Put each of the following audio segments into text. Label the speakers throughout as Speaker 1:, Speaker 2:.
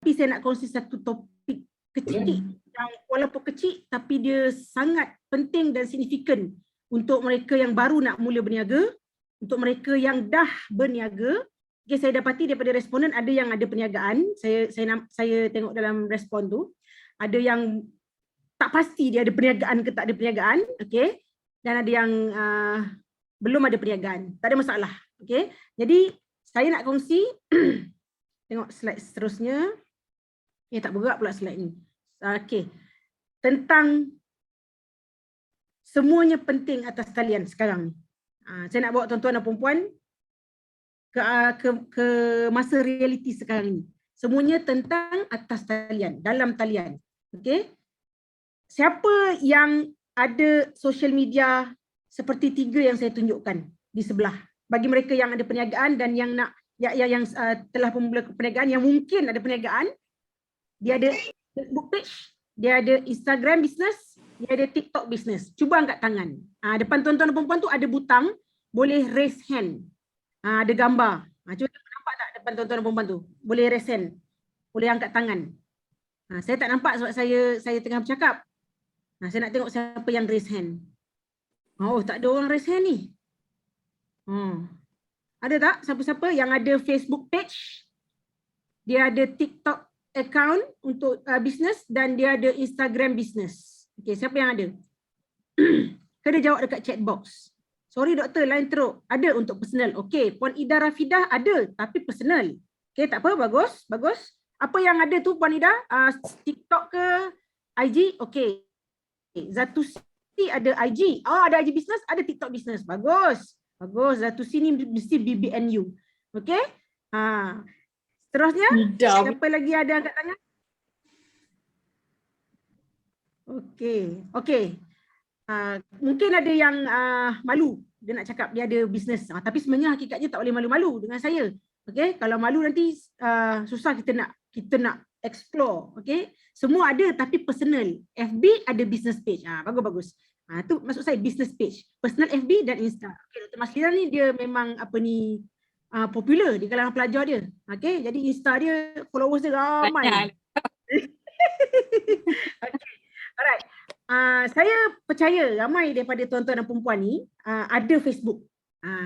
Speaker 1: Tapi saya nak kongsi satu topik kecil yang walaupun kecil tapi dia sangat penting dan signifikan untuk mereka yang baru nak mula berniaga, untuk mereka yang dah berniaga. Okay, saya dapati daripada responden ada yang ada perniagaan. Saya tengok dalam respon tu ada yang tak pasti dia ada perniagaan ke tak ada perniagaan, okey. Dan ada yang belum ada perniagaan. Tak ada masalah, okey. Jadi saya nak kongsi tengok slide seterusnya. Tak bergerak pula slide ni. Okey. Tentang semuanya penting atas talian sekarang ni. Saya nak bawa tuan-tuan dan puan-puan ke masa realiti sekarang ni. Semuanya tentang atas talian, dalam talian. Okey. Siapa yang ada social media seperti 3 yang saya tunjukkan di sebelah. Bagi mereka yang ada perniagaan dan yang nak yang telah memula perniagaan, yang mungkin ada perniagaan, dia ada Facebook page, dia ada Instagram business, dia ada TikTok business. Cuba angkat tangan. Depan tuan-tuan dan puan-puan tu ada butang, boleh raise hand. Ada gambar. Cuba nampak tak depan tuan-tuan dan puan-puan tu? Boleh raise hand. Boleh angkat tangan. Saya tak nampak sebab saya tengah bercakap. Saya nak tengok siapa yang raise hand. Oh, tak ada orang raise hand ni. Ada tak siapa-siapa yang ada Facebook page, dia ada TikTok account untuk business dan dia ada Instagram business. Okey, siapa yang ada? Kena jawab dekat chat box. Sorry doktor, lain teruk. Ada untuk personal. Okey, Puan Ida Rafidah ada tapi personal. Okey, tak apa, bagus, bagus. Apa yang ada tu Puan Ida? TikTok ke IG? Okey. Zatusi ada IG. Ada IG business, ada TikTok business. Bagus. Bagus. Zatusi ni mesti BBNU. Okey? Seterusnya, siapa lagi ada angkat tangan? Okey. Okey. Mungkin ada yang malu dia nak cakap dia ada bisnes. Tapi sebenarnya hakikatnya tak boleh malu-malu dengan saya. Okey, kalau malu nanti susah kita nak explore. Okey, semua ada tapi personal. FB ada business page. Bagus-bagus. Tu maksud saya business page. Personal FB dan Insta. Okey, Dr. Maslina ni dia memang popular di kalangan pelajar dia. Okey, jadi Insta dia followers dia ramai. Okey. Alright. Saya percaya ramai daripada tuan-tuan dan perempuan ni ada Facebook.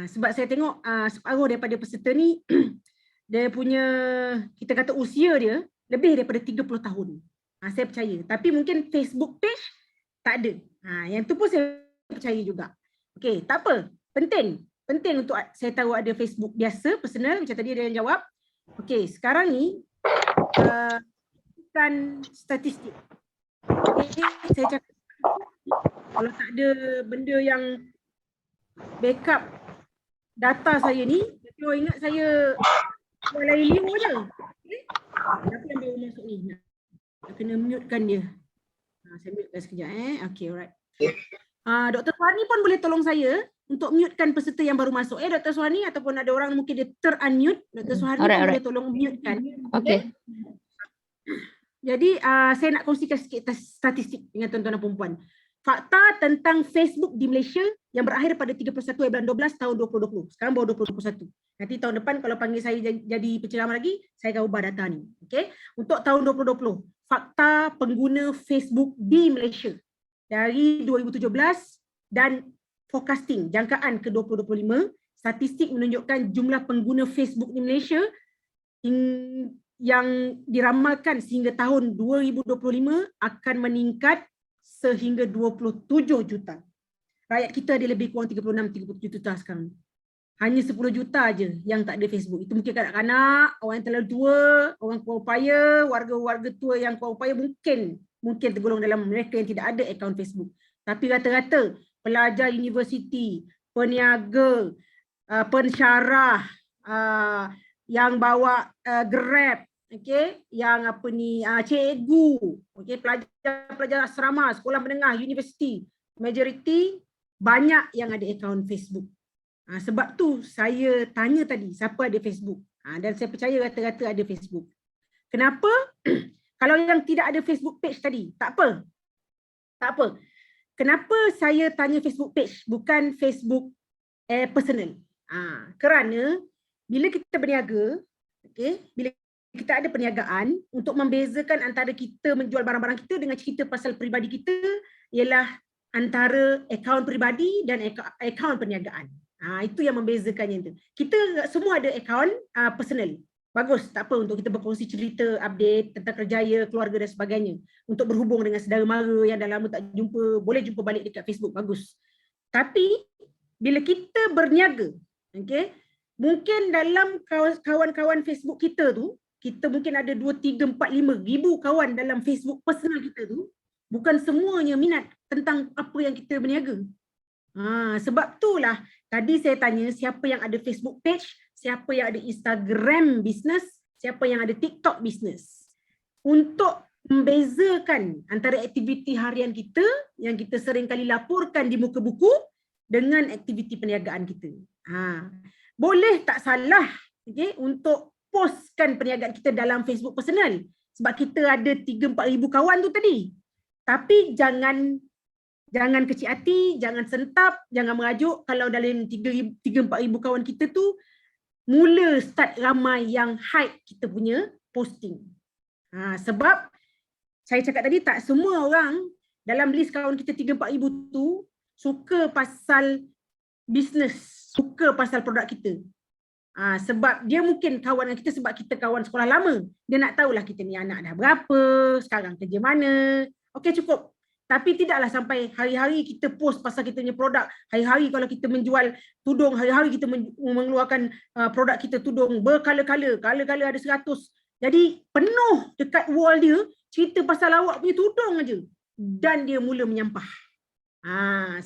Speaker 1: Sebab saya tengok separuh daripada peserta ni dia punya, kita kata usia dia lebih daripada 30 tahun. Saya percaya. Tapi mungkin Facebook page tak ada. Yang tu pun saya percaya juga. Okey, tak apa. Penting. Penting untuk saya tahu ada Facebook biasa, personal, macam tadi ada yang jawab. Okey, sekarang ni bukan statistik. Okay, saya cakap kalau tak ada benda yang backup data saya ni, saya ingat saya lain liu je. Okay? Tapi yang baru masuk ni, nak kena mute-kan dia. Saya mute-kan sekejap. Okay, alright. Dr. Suhani pun boleh tolong saya untuk mute-kan peserta yang baru masuk. Dr. Suhani, ataupun ada orang mungkin dia ter-unmute, Dr. Suhani pun boleh tolong mute-kan. Okay. Jadi saya nak kongsikan sikit statistik dengan tuan-tuan dan perempuan. Fakta tentang Facebook di Malaysia yang berakhir pada 31 bulan 12 tahun 2020. Sekarang baru 2021. Nanti tahun depan kalau panggil saya jadi penceramah lagi, saya akan ubah data ni. Okay? Untuk tahun 2020, fakta pengguna Facebook di Malaysia dari 2017 dan forecasting jangkaan ke 2025, statistik menunjukkan jumlah pengguna Facebook di Malaysia yang diramalkan sehingga tahun 2025 akan meningkat sehingga 27 juta. Rakyat kita ada lebih kurang 36-37 juta sekarang. Hanya 10 juta aja yang tak ada Facebook. Itu mungkin kanak-kanak, orang yang terlalu tua, orang kurang upaya, warga-warga tua yang kurang upaya mungkin tergolong dalam mereka yang tidak ada akaun Facebook. Tapi rata-rata pelajar universiti, peniaga, pensyarah, yang bawa Grab, okey, yang cikgu, okey, pelajar asrama, sekolah menengah, universiti, majoriti banyak yang ada akaun Facebook. Sebab tu saya tanya tadi siapa ada Facebook. Dan saya percaya rata-rata ada Facebook. Kenapa? Kalau yang tidak ada Facebook page tadi, tak apa. Tak apa. Kenapa saya tanya Facebook page bukan Facebook personal? Kerana bila kita berniaga, okey, bila kita ada perniagaan untuk membezakan antara kita menjual barang-barang kita dengan cerita pasal peribadi kita ialah antara akaun peribadi dan akaun perniagaan. Itu yang membezakannya itu. Kita semua ada akaun personal. Bagus, tak apa untuk kita berkongsi cerita, update tentang kerjaya, keluarga dan sebagainya. Untuk berhubung dengan saudara mara yang dah lama tak jumpa, boleh jumpa balik dekat Facebook, bagus. Tapi bila kita berniaga, okay, mungkin dalam kawan-kawan Facebook kita tu, kita mungkin ada 2, 3, 4, 5 ribu kawan dalam Facebook personal kita tu, bukan semuanya minat tentang apa yang kita berniaga. Sebab itulah tadi saya tanya siapa yang ada Facebook page, siapa yang ada Instagram business, siapa yang ada TikTok business. Untuk membezakan antara aktiviti harian kita yang kita sering kali laporkan di muka buku dengan aktiviti perniagaan kita. Boleh tak salah, okay, untuk postkan perniagaan kita dalam Facebook personal sebab kita ada 3-4 ribu kawan tu tadi. Tapi jangan kecil hati, jangan sentap, jangan merajuk kalau dalam 3-4 ribu kawan kita tu mula start ramai yang hide kita punya posting. Sebab saya cakap tadi tak semua orang dalam list kawan kita 3-4 ribu tu suka pasal bisnes, suka pasal produk kita. Sebab dia mungkin kawan dengan kita sebab kita kawan sekolah lama. Dia nak tahulah kita ni anak dah berapa, sekarang kerja mana. Okey, cukup. Tapi tidaklah sampai hari-hari kita post pasal kita punya produk. Hari-hari kalau kita menjual tudung, hari-hari kita mengeluarkan produk kita tudung berkala-kala. Kala-kala ada 100. Jadi penuh dekat wall dia cerita pasal awak punya tudung aja. Dan dia mula menyampah.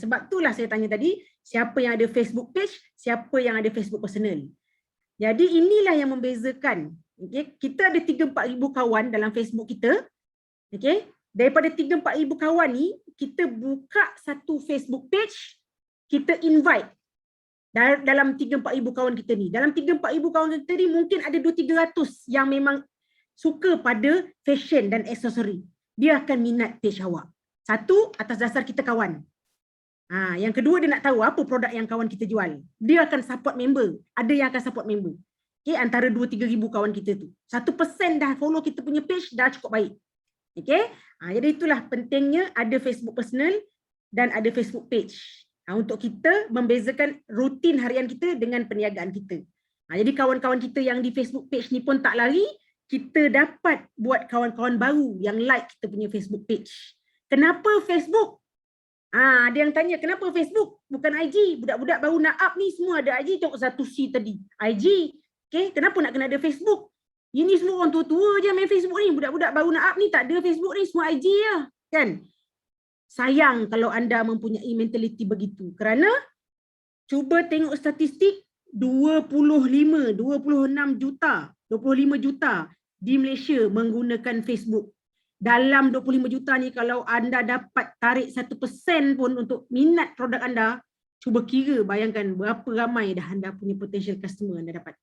Speaker 1: Sebab itulah saya tanya tadi, siapa yang ada Facebook page, siapa yang ada Facebook personal. Jadi inilah yang membezakan. Okay? Kita ada 3-4 ribu kawan dalam Facebook kita. Okay? Daripada 3-4 ribu kawan ni, kita buka satu Facebook page, kita invite dalam 3-4 ribu kawan kita ni. Dalam 3-4 ribu kawan kita ni mungkin ada 200-300 yang memang suka pada fashion dan aksesori. Dia akan minat page awak. Satu, atas dasar kita kawan. Yang kedua, dia nak tahu apa produk yang kawan kita jual. Dia akan support member. Ada yang akan support member. Okay, antara 2-3 ribu kawan kita tu. 1% dah follow kita punya page, dah cukup baik. Okay? Jadi itulah pentingnya ada Facebook personal dan ada Facebook page. Untuk kita membezakan rutin harian kita dengan perniagaan kita. Jadi kawan-kawan kita yang di Facebook page ni pun tak lari, kita dapat buat kawan-kawan baru yang like kita punya Facebook page. Kenapa Facebook? Ada yang tanya, kenapa Facebook? Bukan IG. Budak-budak baru nak up ni semua ada IG. Tengok satu C tadi. IG. Okay, kenapa nak kena ada Facebook? Ini semua orang tua-tua je main Facebook ni. Budak-budak baru nak up ni tak ada Facebook ni. Semua IG lah. Kan? Sayang kalau anda mempunyai mentaliti begitu. Kerana cuba tengok statistik 25 juta di Malaysia menggunakan Facebook. Dalam 25 juta ni kalau anda dapat tarik 1% pun untuk minat produk anda, cuba kira bayangkan berapa ramai dah anda punya potential customer anda dapat.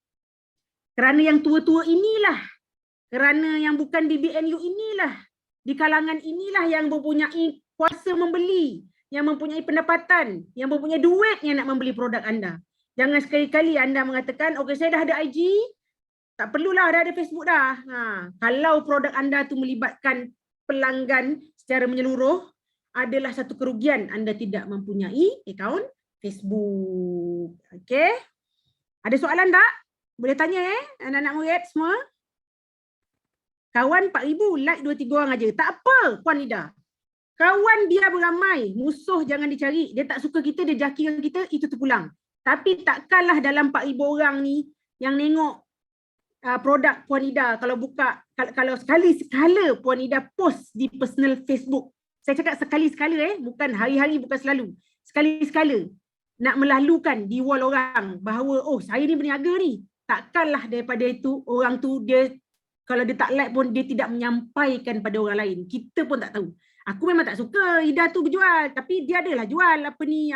Speaker 1: Kerana yang tua-tua inilah, kerana yang bukan di BNU inilah, di kalangan inilah yang mempunyai kuasa membeli, yang mempunyai pendapatan, yang mempunyai duit yang nak membeli produk anda. Jangan sekali-kali anda mengatakan, okey saya dah ada IG, tak perlulah dah ada Facebook dah. Kalau produk anda tu melibatkan pelanggan secara menyeluruh, adalah satu kerugian anda tidak mempunyai akaun Facebook. Okey? Ada soalan tak? Boleh tanya anak-anak murid semua. Kawan 4,000, like 2-3 orang aja. Tak apa, Puan Ida. Kawan biar beramai, musuh jangan dicari. Dia tak suka kita, dia jaki kita, itu terpulang. Tapi takkanlah dalam 4,000 orang ni yang nengok produk Puan Ida, kalau buka, kalau sekali-sekala Puan Ida post di personal Facebook. Saya cakap sekali-sekala bukan hari-hari, bukan selalu. Sekali-sekala nak melalukan di wall orang bahawa oh saya ni berniaga ni. Takkanlah daripada itu orang tu dia kalau dia tak like pun dia tidak menyampaikan pada orang lain. Kita pun tak tahu. Aku memang tak suka Ida tu berjual, tapi dia adalah jual apa ni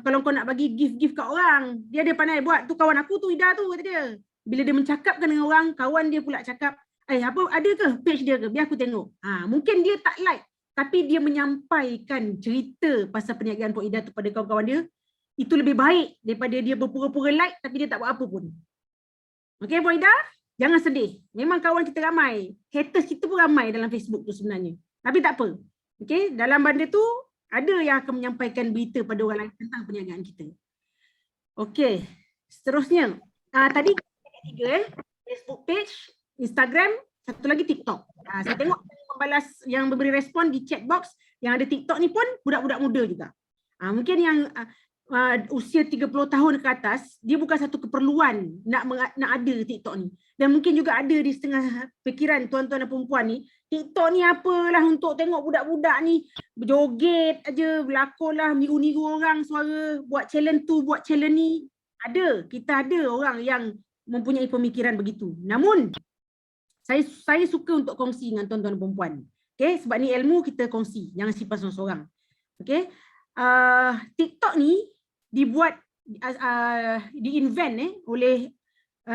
Speaker 1: kalau kau nak bagi gift-gift kat orang, dia ada pandai buat. Tu kawan aku tu Ida tu kata dia. Bila dia mencakapkan dengan orang, kawan dia pula cakap, apa ada ke page dia ke? Biar aku tengok. Mungkin dia tak like, tapi dia menyampaikan cerita pasal perniagaan Puan Ida tu pada kawan-kawan dia. Itu lebih baik daripada dia berpura-pura like tapi dia tak buat apa pun. Okey Puan Ida? Jangan sedih. Memang kawan kita ramai. Haters kita pun ramai dalam Facebook tu sebenarnya. Tapi tak apa. Okey, dalam benda tu ada yang akan menyampaikan berita pada orang lain tentang perniagaan kita. Okey, seterusnya. Tadi tiga Facebook page, Instagram, satu lagi TikTok. Saya tengok membalas yang memberi respon di chat box yang ada TikTok ni pun budak-budak muda juga. Mungkin yang usia 30 tahun ke atas, dia bukan satu keperluan nak ada TikTok ni. Dan mungkin juga ada di setengah fikiran tuan-tuan dan perempuan ni, TikTok ni apalah untuk tengok budak-budak ni berjoget aja, berlakon lah, niru-niru orang suara, buat challenge tu, buat challenge ni. Ada, kita ada orang yang mempunyai pemikiran begitu. Namun, saya suka untuk kongsi dengan tuan-tuan dan perempuan. Okay, sebab ni ilmu kita kongsi, jangan simpan seorang-seorang. Okay, TikTok ni dibuat, di-invent oleh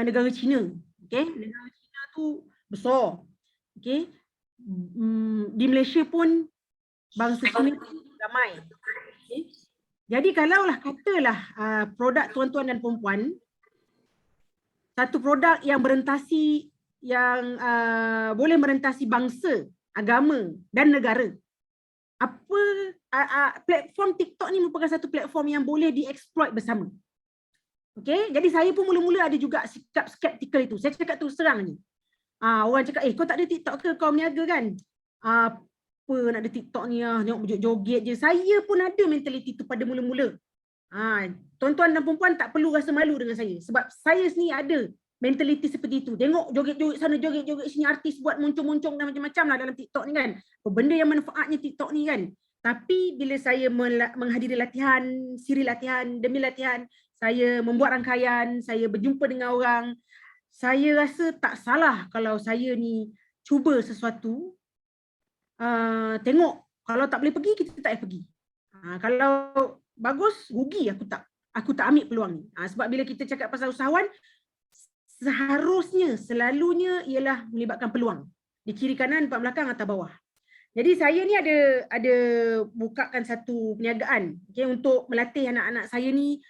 Speaker 1: negara China. Okay, negara China tu besar. Okay, di Malaysia pun bangsa Cina ramai. Okay. Jadi kalaulah katalah produk tuan-tuan dan perempuan, satu produk yang berentasi, yang boleh merentasi bangsa, agama dan negara. Platform TikTok ni merupakan satu platform yang boleh dieksploit bersama. Okay, jadi saya pun mula-mula ada juga sikap skeptikal itu. Saya cakap terus terang ni. Orang cakap, kau tak ada TikTok ke? Kau meniaga kan? Apa nak ada TikTok ni? Tengok joget je. Saya pun ada mentaliti tu pada mula-mula. Tuan-tuan dan perempuan tak perlu rasa malu dengan saya. Sebab saya sendiri ada mentaliti seperti itu. Tengok joget-joget sana, joget-joget sini, artis buat muncung-muncung dan macam-macam lah dalam TikTok ni kan. Benda yang manfaatnya TikTok ni kan. Tapi bila saya menghadiri latihan, siri latihan, demi latihan, saya membuat rangkaian, saya berjumpa dengan orang, saya rasa tak salah kalau saya ni cuba sesuatu. Tengok, kalau tak boleh pergi, kita tak boleh pergi. Kalau bagus, rugi aku tak ambil peluang ni. Sebab bila kita cakap pasal usahawan, seharusnya, selalunya ialah melibatkan peluang. Di kiri kanan, depan belakang, atas bawah. Jadi saya ni ada bukakan satu perniagaan, okay, untuk melatih anak-anak saya ni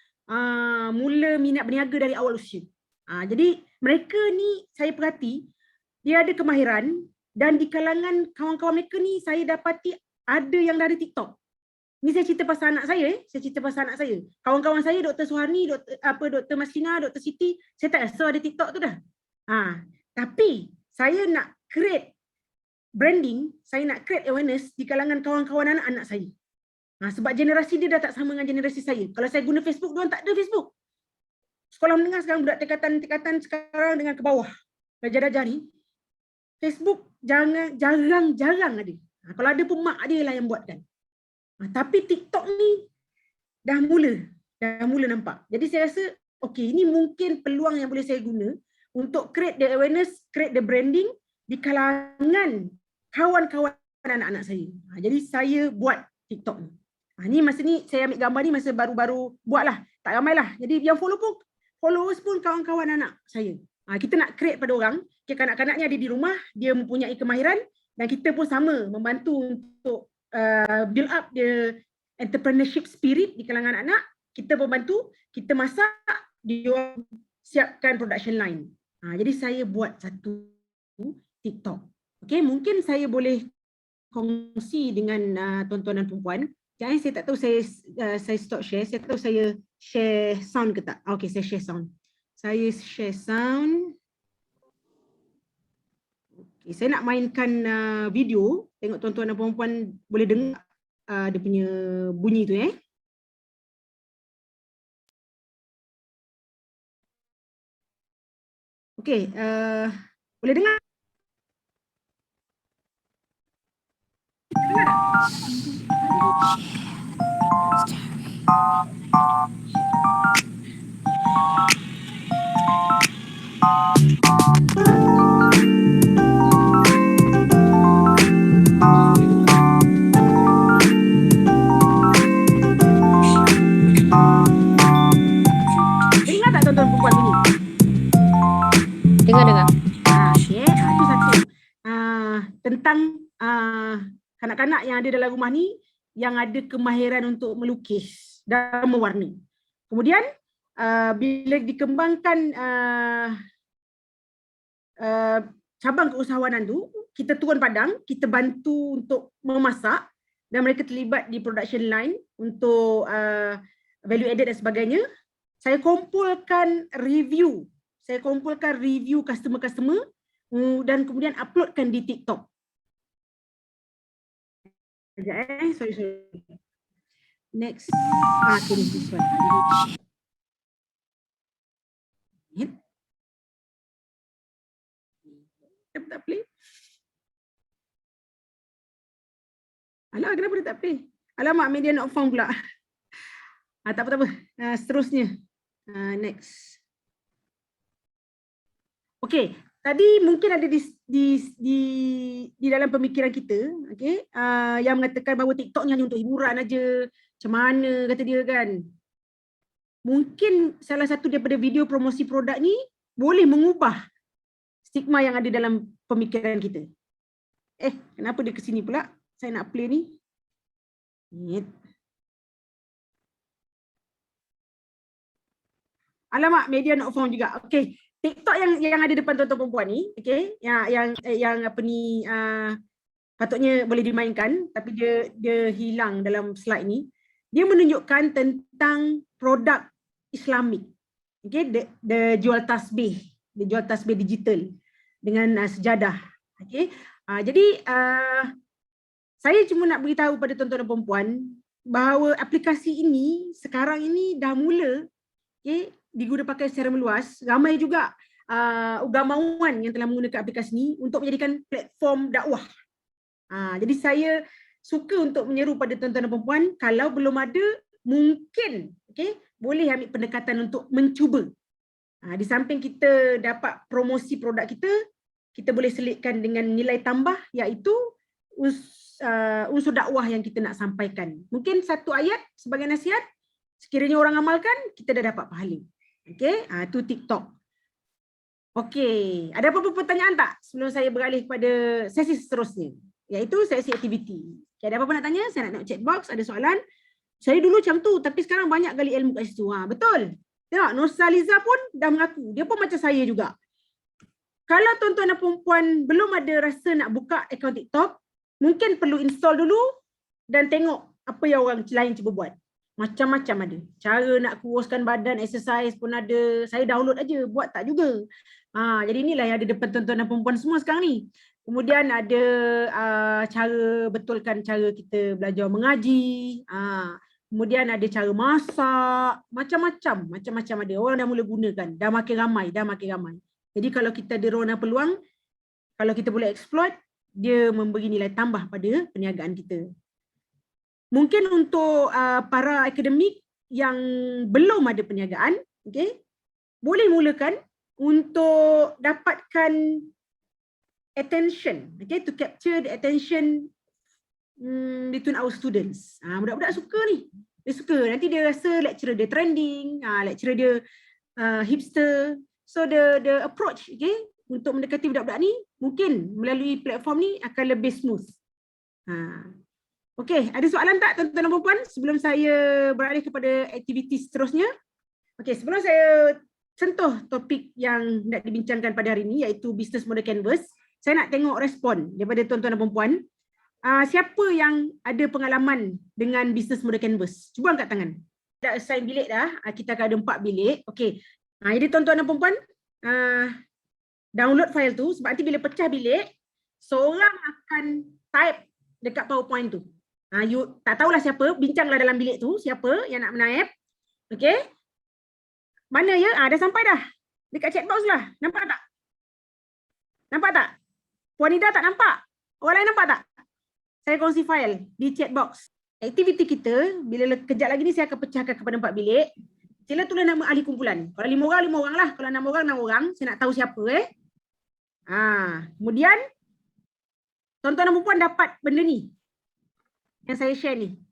Speaker 1: mula minat berniaga dari awal usia. Jadi mereka ni saya perhati, dia ada kemahiran dan di kalangan kawan-kawan mereka ni saya dapati ada yang dari TikTok. Ni saya cerita pasal anak saya, Kawan-kawan saya, Dr. Suharni, Dr. Masina, Dr. Siti, saya tak rasa ada TikTok tu dah. Tapi saya nak create branding, saya nak create awareness di kalangan kawan-kawan anak-anak saya. Sebab generasi dia dah tak sama dengan generasi saya. Kalau saya guna Facebook, diorang tak ada Facebook. Sekolah menengah sekarang, budak tingkatan sekarang dengan ke bawah, darjah-darjah ni, Facebook jarang ada. Kalau ada pun mak dia lah yang buatkan. Tapi TikTok ni dah mula nampak. Jadi saya rasa, okey, ini mungkin peluang yang boleh saya guna untuk create the awareness, create the branding di kalangan kawan-kawan anak-anak saya. Jadi saya buat TikTok ni. Ni masa ni saya ambil gambar ni masa baru-baru buat lah. Tak ramai lah. Jadi yang followers pun kawan-kawan anak saya. Kita nak create pada orang, kanak-kanak ni ada di rumah, dia mempunyai kemahiran dan kita pun sama membantu untuk build up the entrepreneurship spirit di kalangan anak. Kita membantu, kita masak, dia siapkan production line. Jadi saya buat satu TikTok. Okay, mungkin saya boleh kongsi dengan tuan-tuan dan perempuan. Jangan, saya tak tahu saya stop share. Saya tak tahu saya share sound ke tak. Okay, saya share sound. Okay, saya nak mainkan video. Tengok tuan-tuan dan perempuan boleh dengar dia punya bunyi tu . Okay, boleh dengar?
Speaker 2: Dengar.
Speaker 1: Okay, itu satu. Tentang kanak-kanak yang ada dalam rumah ni yang ada kemahiran untuk melukis dan mewarna. Kemudian bila dikembangkan cabang keusahawanan tu, kita turun padang, kita bantu untuk memasak dan mereka terlibat di production line untuk value added dan sebagainya. Saya kumpulkan review customer-customer dan kemudian uploadkan di TikTok. Sekejap sorry. Next. Okay, this one. Tak play. Alah, kenapa dia tak play? Alamak, media not found pula. Tak apa. Seterusnya. Next. Okay, tadi mungkin ada di dalam pemikiran kita, okay, yang mengatakan bahawa TikTok ni hanya untuk hiburan aja. Macam mana kata dia kan? Mungkin salah satu daripada video promosi produk ni boleh mengubah stigma yang ada dalam pemikiran kita. Kenapa dia ke sini pula? Saya nak play ni. Alamak, media not found juga. Okay, TikTok yang ada depan tuan-tuan perempuan ni, okay, yang apa ni patutnya boleh dimainkan, tapi dia hilang dalam slide ni. Dia menunjukkan tentang produk Islamik. Okay, dia jual tasbih, digital dengan sejadah. Okay, jadi saya cuma nak beritahu pada tuan-tuan dan perempuan bahawa aplikasi ini sekarang ini dah mula, okay, diguna pakai secara meluas. Ramai juga ugamawan yang telah menggunakan aplikasi ini untuk menjadikan platform dakwah. Jadi saya suka untuk menyeru pada tuan-tuan dan perempuan, kalau belum ada, mungkin boleh ambil pendekatan untuk mencuba. Di samping kita dapat promosi produk kita, kita boleh selitkan dengan nilai tambah, iaitu unsur dakwah yang kita nak sampaikan. Mungkin satu ayat sebagai nasihat, sekiranya orang amalkan, kita dah dapat pahala. Okey, itu TikTok. Okey, ada apa-apa pertanyaan tak sebelum saya beralih kepada sesi seterusnya, iaitu sesi aktiviti. Okay, ada apa-apa nak tanya? Saya nak tengok chat box, ada soalan. Saya dulu macam tu, tapi sekarang banyak gali ilmu kat situ. Betul. Tengok, Nursaliza pun dah mengaku. Dia pun macam saya juga. Kalau tuan-tuan dan perempuan belum ada rasa nak buka akaun TikTok, mungkin perlu install dulu dan tengok apa yang orang lain cuba buat. Macam-macam ada. Cara nak kuruskan badan, exercise pun ada. Saya download aja, buat tak juga. Jadi inilah yang ada depan tuan-tuan dan perempuan semua sekarang ni. Kemudian ada cara betulkan cara kita belajar mengaji. Kemudian ada cara masak. Macam-macam ada. Orang dah mula gunakan. Dah makin ramai. Jadi kalau kita ada ruang dan peluang, kalau kita boleh exploit, dia memberi nilai tambah pada perniagaan kita. Mungkin untuk para akademik yang belum ada perniagaan, boleh mulakan untuk dapatkan attention, to capture the attention between our students. Budak-budak suka ni. Dia suka. Nanti dia rasa lecturer dia trending, lecturer dia hipster. So the approach, untuk mendekati budak-budak ni, mungkin melalui platform ni akan lebih smooth. Okey, ada soalan tak tuan-tuan dan puan-puan sebelum saya beralih kepada aktiviti seterusnya? Okey, sebelum saya sentuh topik yang nak dibincangkan pada hari ini, iaitu Business Model Canvas, saya nak tengok respon daripada tuan-tuan dan puan-puan. Siapa yang ada pengalaman dengan Business Model Canvas? Cuba angkat tangan. Dah assign bilik dah, kita akan ada 4 bilik. Okey, jadi tuan-tuan dan puan-puan, download file tu, sebab nanti bila pecah bilik, seorang akan type dekat PowerPoint tu. You tak tahulah siapa, bincanglah dalam bilik tu, siapa yang nak menaip. Okey. Mana ya? Dah sampai dah. Dekat chat box lah. Nampak tak? Nampak tak? Puan Ida tak nampak? Orang lain nampak tak? Saya kongsi file di chat box. Aktiviti kita, bila kejap lagi ni saya akan pecahkan kepada 4 bilik. Sila tulis nama ahli kumpulan. Kalau 5 orang lah. Kalau 6 orang. Saya nak tahu siapa Kemudian, tuan-tuan dan puan dapat benda ni. Yang saya share ni.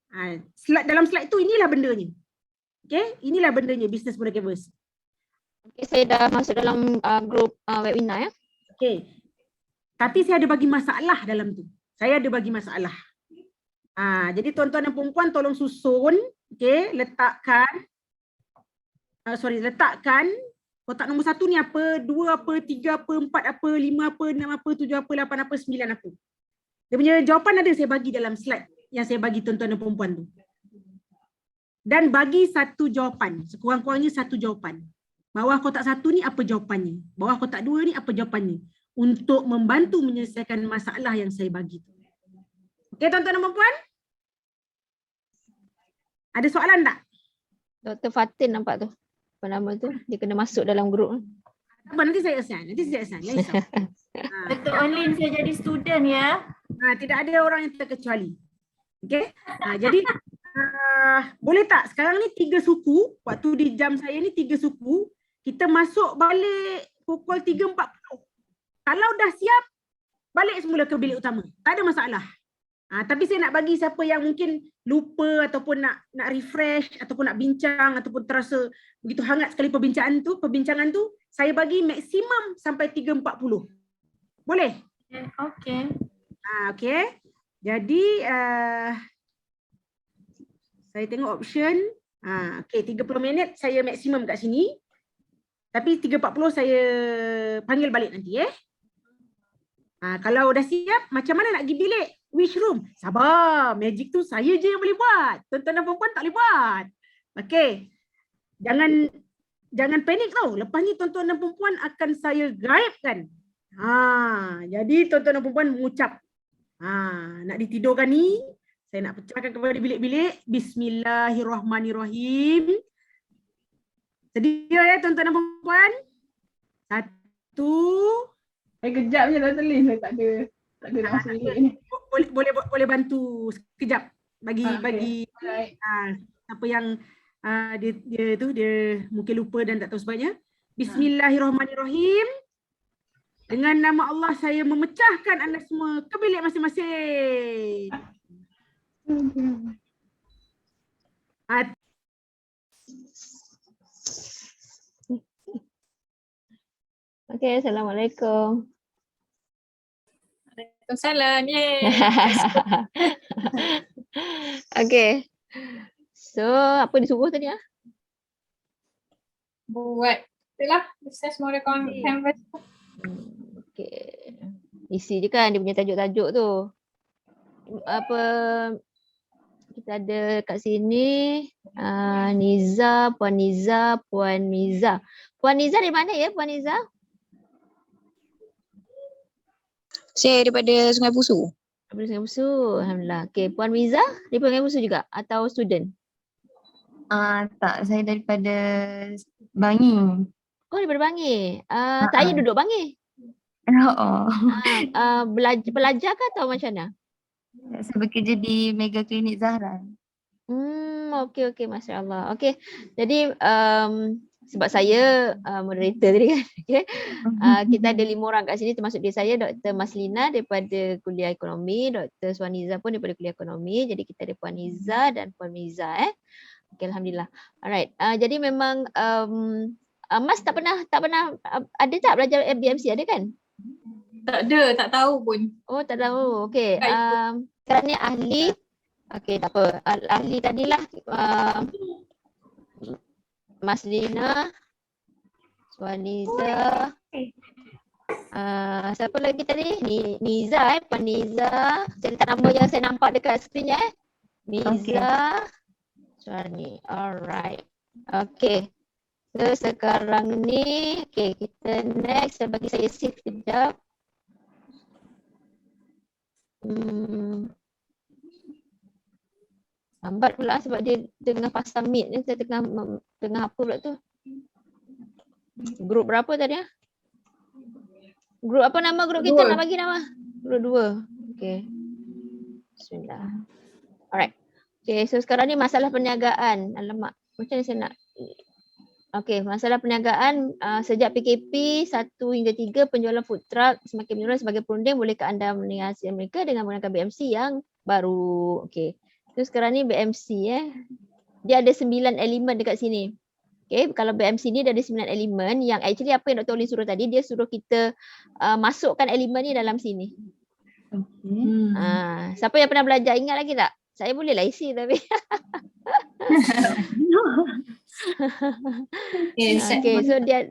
Speaker 1: Dalam slide tu inilah bendanya. Okey, inilah bendanya Business Model Canvas.
Speaker 2: Okey, saya dah masuk dalam grup webinar ya.
Speaker 1: Okey. Tapi saya ada bagi masalah dalam tu. Saya ada bagi masalah. Jadi tuan-tuan dan puan-puan tolong susun, okey, letakkan Kotak nombor 1 ni apa, 2 apa, 3 apa, 4 apa, 5 apa, 6 apa, 7 apa, 8 apa, 9 apa. Dia punya jawapan ada saya bagi dalam slide yang saya bagi tuan-tuan dan perempuan tu. Dan bagi satu jawapan, sekurang-kurangnya satu jawapan. Bawah kotak 1 ni apa jawapannya, bawah kotak 2 ni apa jawapannya, untuk membantu menyelesaikan masalah yang saya bagi tu. Okey tuan-tuan dan perempuan? Ada soalan tak?
Speaker 2: Dr. Fatin nampak tu. Apa nama tu? Dia kena masuk dalam grup.
Speaker 1: Tak apa, nanti saya assign. Jangan risau.
Speaker 3: Dr. Onlin, saya jadi student ya.
Speaker 1: Tidak ada orang yang terkecuali. Okey. Jadi boleh tak sekarang ni 3 suku, waktu di jam saya ni 3 suku, kita masuk balik pukul 3.40. Kalau dah siap, balik semula ke bilik utama. Tak ada masalah. Tapi saya nak bagi siapa yang mungkin lupa ataupun nak refresh ataupun nak bincang ataupun terasa begitu hangat sekali perbincangan tu, saya bagi maksimum sampai 3.40. Boleh?
Speaker 3: Okey.
Speaker 1: Okey. Jadi saya tengok option. Okey, 30 minit saya maksimum kat sini. Tapi 3.40 saya panggil balik nanti kalau dah siap, macam mana nak pergi bilik? Which room? Sabar, magic tu saya je yang boleh buat. Tuan-tuan dan perempuan tak boleh buat. Okey. Jangan panik tau. Lepas ni tuan-tuan dan perempuan akan saya gaibkan. Jadi tuan-tuan dan perempuan mengucap. Nak ditidurkan ni, saya nak pecahkan kepada bilik-bilik. Bismillahirrahmanirrahim. Sedia ya tuan-tuan dan perempuan? 1.
Speaker 4: Kejap je dah tulis, saya tak ada nak masuk bilik ni.
Speaker 1: Boleh bantu sekejap bagi siapa yang dia mungkin lupa dan tak tahu sebabnya. Bismillahirrahmanirrahim. Dengan nama Allah saya memecahkan anda semua ke bilik masing-masing.
Speaker 2: Okey, Assalamualaikum.
Speaker 3: Waalaikumsalam.
Speaker 2: Okey. So, apa disuruh tadi
Speaker 3: Buat itulah business model canvas.
Speaker 2: Okey. Isi je kan dia punya tajuk-tajuk tu. Apa kita ada kat sini Niza, Puan Niza, Puan Miza. Puan Niza dari mana ya, Puan Niza?
Speaker 5: Saya daripada Sungai Busu.
Speaker 2: Daripada Sungai Busu. Alhamdulillah. Okey, Puan Miza daripada Sungai Busu juga atau student?
Speaker 5: Tak, saya daripada Bangi.
Speaker 2: Oh, daripada Bangi. Saya duduk Bangi. Pelajar ke atau macam mana?
Speaker 5: Saya bekerja di Mega Klinik Zahran.
Speaker 2: Okey, masya-Allah. Okey. Jadi sebab saya moderator tadi kan. Okay. Kita ada 5 orang kat sini termasuk dia saya, Dr. Maslina daripada Kuliah Ekonomi, Dr. Swaniza pun daripada Kuliah Ekonomi. Jadi kita ada Puan Niza dan Puan Miza Okay, alhamdulillah. Alright. Jadi memang Mas tak pernah ada tak belajar BMC, ada kan?
Speaker 3: Tak ada, tak tahu pun.
Speaker 2: Oh, tak tahu. Okey. Sekarang ni ahli. Okey, tak apa. Ahli tadilah Mas Lina, Swaniza. Siapa lagi tadi? Niza Puan Niza. Cerita nama yang saya nampak dekat skrin Niza. Swani. Alright. Okey. So sekarang ni kita next. Bagi saya save kejap. Lambat pula sebab dia tengah pasang meet ni. Saya tengah apa pula tu? Grup berapa tadi Grup apa nama grup kita? Nak bagi nama? Grup 2. Okey. Bismillah. Alright. Okey, so sekarang ni masalah perniagaan. Alamak, macam mana saya nak? Okey, masalah perniagaan sejak PKP 1 hingga 3 penjualan food truck semakin menurun sebagai perunding. Bolehkah anda mendengar hasil mereka dengan menggunakan BMC yang baru? Okey. So sekarang ni BMC dia ada 9 elemen dekat sini. Okay, kalau BMC ni dia ada 9 elemen yang actually apa yang Dr. Olin suruh tadi, dia suruh kita masukkan elemen ni dalam sini. Siapa yang pernah belajar, ingat lagi tak? Saya boleh lah isi tapi. Okay, so dia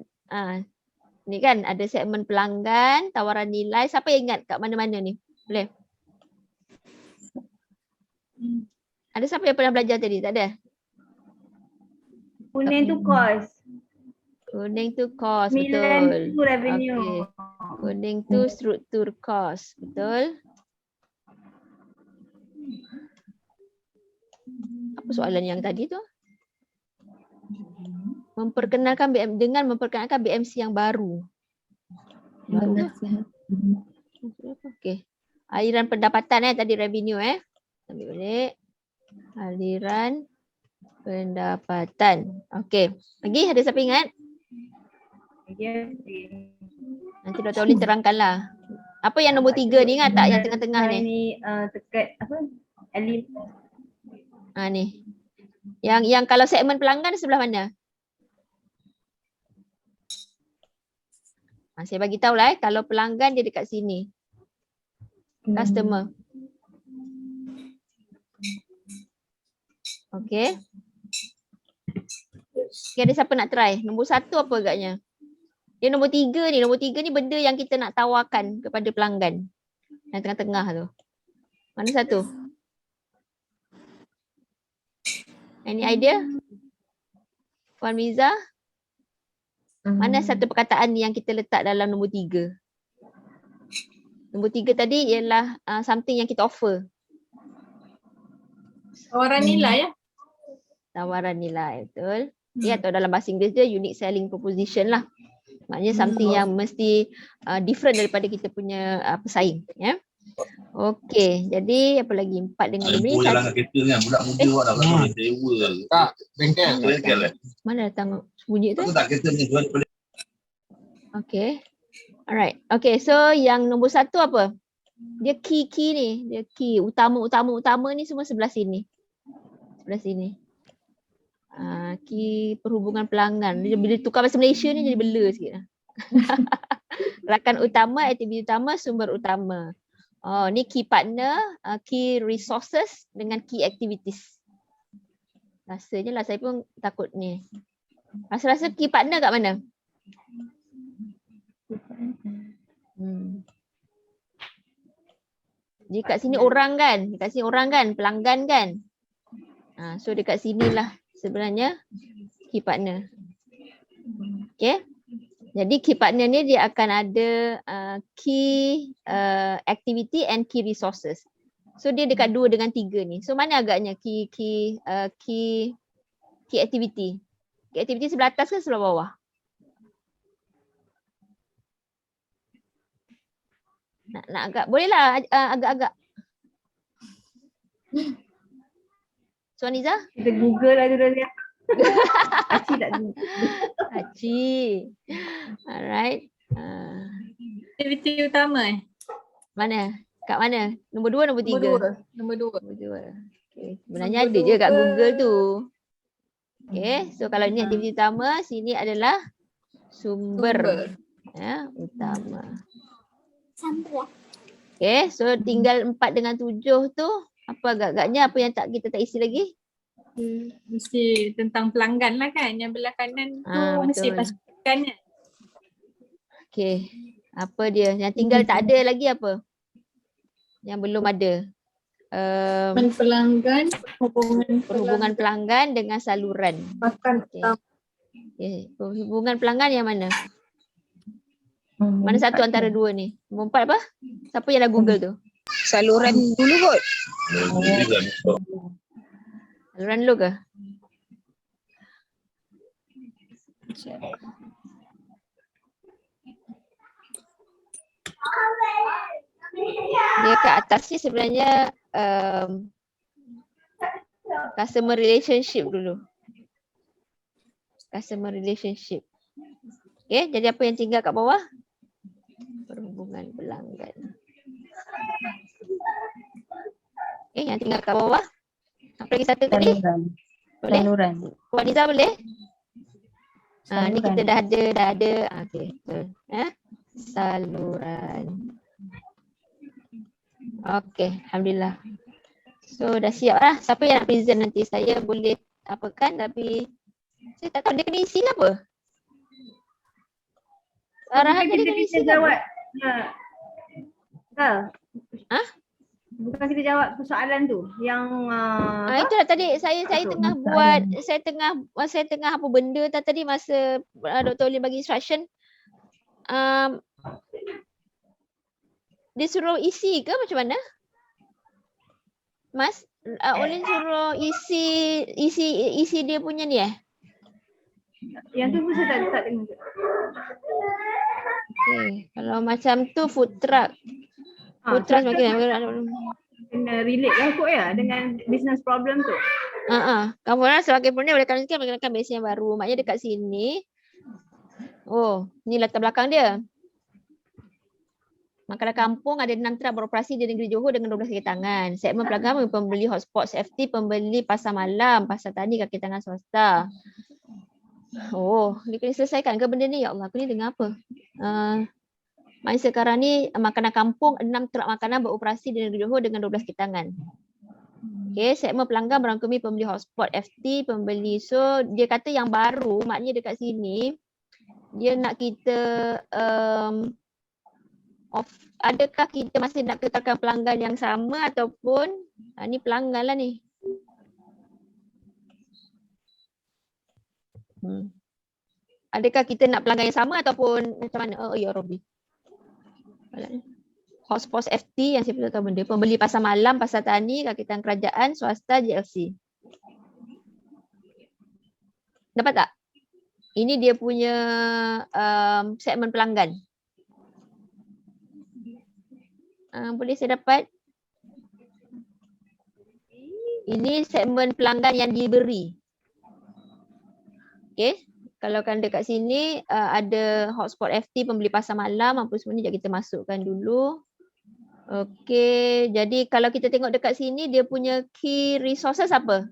Speaker 2: Ni kan ada segmen pelanggan, tawaran nilai. Siapa yang ingat kat mana-mana ni? Boleh? Ada siapa yang pernah belajar tadi? Tak ada?
Speaker 6: Kuning tu cost.
Speaker 2: Kuning tu cost,
Speaker 6: Sembilan
Speaker 2: betul.
Speaker 6: tu revenue.
Speaker 2: Okey. Kuning tu struktur cost, betul. Apa soalan yang tadi tu? Memperkenalkan BMC yang baru. Baru ke? Okey. Aliran pendapatan tadi revenue Ambil balik. Aliran pendapatan. Okey. Lagi ada siapa ingat? Nanti Dr. Olin terangkanlah. Apa yang nombor 3 ni, ingat tak yang tengah-tengah ni?
Speaker 6: Ini tekat apa? Elim.
Speaker 2: Ni. Yang kalau segmen pelanggan sebelah mana? Saya bagi tahu lah kalau pelanggan dia dekat sini. Customer. Okey. Okay, ada siapa nak try? Nombor 1 apa agaknya? Dia nombor 3 ni. Nombor 3 ni benda yang kita nak tawarkan kepada pelanggan. Yang tengah-tengah tu. Mana satu? Any idea? Puan Miza? Mana satu perkataan yang kita letak dalam nombor 3? Nombor 3 tadi ialah something yang kita offer.
Speaker 3: Tawaran nilai ya?
Speaker 2: Tawaran nilai, betul. Atau dalam bahasa Inggeris dia unique selling proposition lah. Maknanya something yang mesti different daripada kita punya pesaing. Ya. Okey, jadi apa lagi? 4 dengan 5 ni.
Speaker 7: Jalan kereta kan, budak muda awak dah berapa sewa. Tak, bengkel.
Speaker 2: Mana datang bunyi tu?
Speaker 7: Aku tak kereta ni jual.
Speaker 2: Okay. Alright. Okay, so yang nombor 1 apa? Dia key ni. Dia key. Utama ni semua sebelah sini. Sebelah sini. Key perhubungan pelanggan. Dia bila tukar bahasa Malaysia ni jadi bela sikit. Rakan utama, aktiviti utama, sumber utama. Ni key partner, key resources dengan key activities. Rasanya lah saya pun takut ni. Rasa-rasa key partner kat mana? Dekat sini orang kan? Pelanggan kan? So dekat sinilah sebenarnya key partner. Okay? Jadi key partner ni dia akan ada key activity and key resources. So dia dekat 2 dengan 3 ni. So mana agaknya key activity? Key activity sebelah atas ke sebelah bawah? Nak agak bolehlah agak-agak. So Aniza?
Speaker 6: Kita Google lah dulu dia. Aci tak Google.
Speaker 2: Aci. Alright.
Speaker 3: Aktiviti utama
Speaker 2: Mana? Kat mana? Nombor 2, nombor 3?
Speaker 3: Nombor 2.
Speaker 2: Nombor 2. Okay. Sebenarnya ada je kat Google tu. Okay. So kalau ni aktiviti utama, sini adalah sumber. Ya, utama. Okay. So tinggal 4 dengan 7 tu. Apa agak-agaknya? Apa yang kita tak isi lagi?
Speaker 3: Mesti tentang pelanggan lah kan. Yang belah kanan tu mesti
Speaker 2: betul.
Speaker 3: pastikan kan.
Speaker 2: Okay. Apa dia? Yang tinggal tak ada lagi apa? Yang belum ada.
Speaker 3: Pelanggan,
Speaker 2: Perhubungan pelanggan dengan saluran.
Speaker 3: makan
Speaker 2: Okay. Hubungan pelanggan yang mana? Mana satu antara 2 ni? Nombor 4 apa? Siapa yang dah Google tu?
Speaker 5: Saluran dulu kot.
Speaker 2: Saluran dulu ke? Dia kat atas ni sebenarnya customer relationship dulu. Customer relationship. Okay, jadi apa yang tinggal kat bawah? Perhubungan pelanggan. Okay, yang tinggal kat bawah. Apa lagi satu tadi? Boleh?
Speaker 5: Saluran.
Speaker 2: Puan Niza boleh? Ni kita dah ada. Okay, betul. Saluran. Okay, Alhamdulillah. So dah siap lah. Siapa yang nak present nanti? Saya boleh apakan tapi saya tak tahu dia kena isi apa. Arahan
Speaker 6: Bukan
Speaker 2: tadi
Speaker 6: kita
Speaker 2: kan isi
Speaker 6: kita
Speaker 2: kan?
Speaker 6: jawab. Ha.
Speaker 2: Hah?
Speaker 6: Bukan kita jawab persoalan tu yang
Speaker 2: Itulah tadi saya
Speaker 6: tu?
Speaker 2: tengah buat saya tengah apa benda tadi masa Dr. Olin bagi instruction. Dia suruh isi ke macam mana? Mas, Olin suruh isi dia punya ni
Speaker 6: Yang tu pun saya tak dengar.
Speaker 2: Okay. Kalau macam tu food truck. Food truck semakin
Speaker 6: Kena relate lah kot ya dengan business problem tu.
Speaker 2: kamu orang sebagai peneliti boleh kan menggunakan base yang baru. Maknanya dekat sini. Oh, ni latar belakang dia. Makanan kampung ada 6 truk beroperasi di negeri Johor dengan 12 kaki tangan. Segmen pelanggan pembeli hotspot FT, pembeli pasar malam, pasar tani kaki tangan swasta. Oh, dia kena selesaikan ke benda ni? Ya Allah, aku ni dengar apa? Masa sekarang ni makanan kampung 6 truk makanan beroperasi di negeri Johor dengan 12 kaki tangan. Okay, segmen pelanggan merangkumi pembeli hotspot FT, pembeli. So, dia kata yang baru, maknanya dekat sini, dia nak kita adakah kita masih nak kekalkan pelanggan yang sama ataupun ni pelanggan lah ni. Adakah kita nak pelanggan yang sama ataupun macam mana? Oh ya Robi. Hotspot FT yang saya tahu benda. Pembeli pasar malam, pasar tani, kakitan kerajaan, swasta, JLC. Dapat tak? Ini dia punya segmen pelanggan. Boleh saya dapat? Ini segmen pelanggan yang diberi. Okay. Kalau kan dekat sini ada hotspot FT, pembeli pasar malam, apa semua ni kita masukkan dulu. Okay. Jadi kalau kita tengok dekat sini dia punya key resources apa?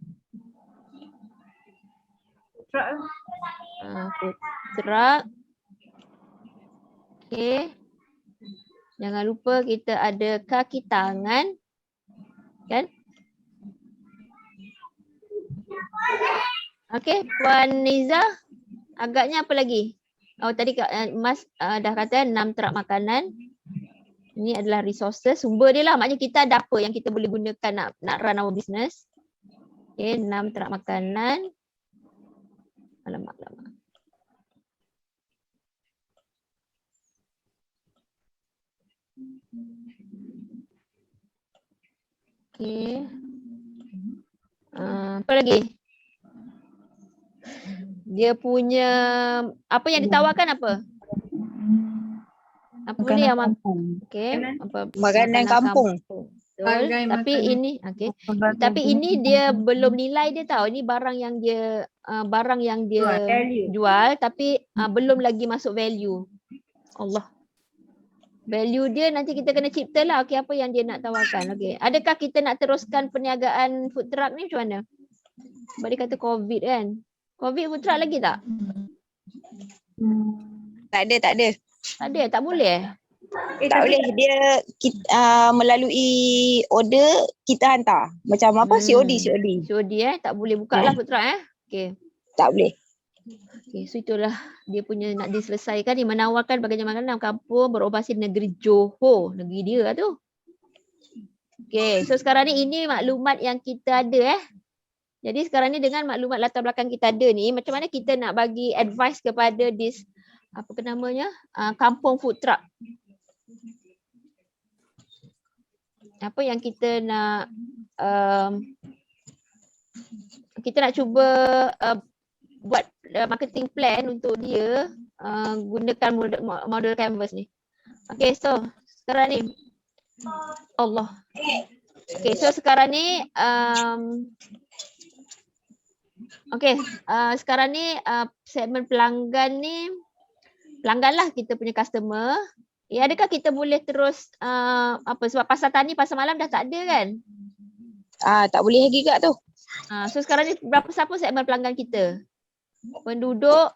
Speaker 2: Food truck. Okay. Jangan lupa kita ada kaki tangan. Kan? Okay, Puan Niza. Agaknya apa lagi? Oh, tadi Mas dah kata 6 truk makanan. Ini adalah resources. Sumber dia lah. Maknanya kita ada apa yang kita boleh gunakan nak run our business. Okay, 6 truk makanan. Alamak. Okay. Apa lagi? Dia punya apa yang ditawarkan apa? Apa ni yang okey, apa
Speaker 5: Makanan kampung.
Speaker 2: Betul. Tapi ini okey. Tapi ini dia belum nilai dia tahu. Ini barang yang dia jual tapi belum lagi masuk value. Allah. Value dia nanti kita kena cipta lah. Okey, apa yang dia nak tawarkan. Okey. Adakah kita nak teruskan perniagaan food truck ni macam mana? Sebab dia kata COVID kan. COVID food truck lagi tak?
Speaker 5: Tak ada.
Speaker 2: Tak ada, tak boleh
Speaker 5: Tak boleh. Dia melalui order kita hantar. Macam apa? COD.
Speaker 2: COD tak boleh buka lah food truck Okey.
Speaker 5: Tak boleh.
Speaker 2: Okey, so itulah dia punya nak diselesaikan. Dia menawarkan bagian makanan kampung beroperasi di negeri Johor. Negeri dia lah tu. Okey, so sekarang ni ini maklumat yang kita ada Jadi sekarang ni dengan maklumat latar belakang kita ada ni, macam mana kita nak bagi advice kepada apa ke namanya? Kampung food truck. Apa yang kita nak cuba buat marketing plan untuk dia gunakan model canvas ni. Okay, so sekarang ni Allah. Okay, so sekarang ni sekarang ni segmen pelanggan ni, pelanggan lah kita punya customer. Adakah kita boleh terus sebab pasar tani, pasar malam dah tak ada kan?
Speaker 5: Tak boleh lagi kat tu.
Speaker 2: So sekarang ni siapa segmen pelanggan kita? Penduduk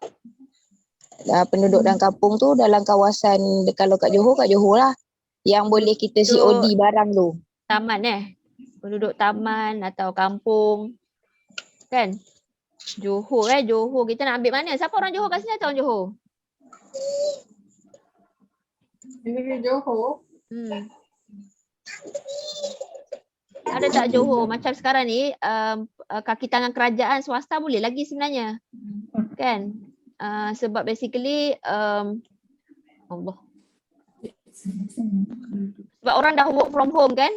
Speaker 5: dalam kampung tu, dalam kawasan, kalau kat Johor lah. Yang boleh kita COD barang tu.
Speaker 2: Taman penduduk taman atau kampung. Kan? Johor Johor kita nak ambil mana? Siapa orang Johor kat sini atau orang Johor?
Speaker 3: Negeri Johor.
Speaker 2: Ada tak Johor? Macam sekarang ni kaki tangan kerajaan swasta boleh lagi sebenarnya. Kan? Sebab basically Allah. Sebab orang dah work from home kan?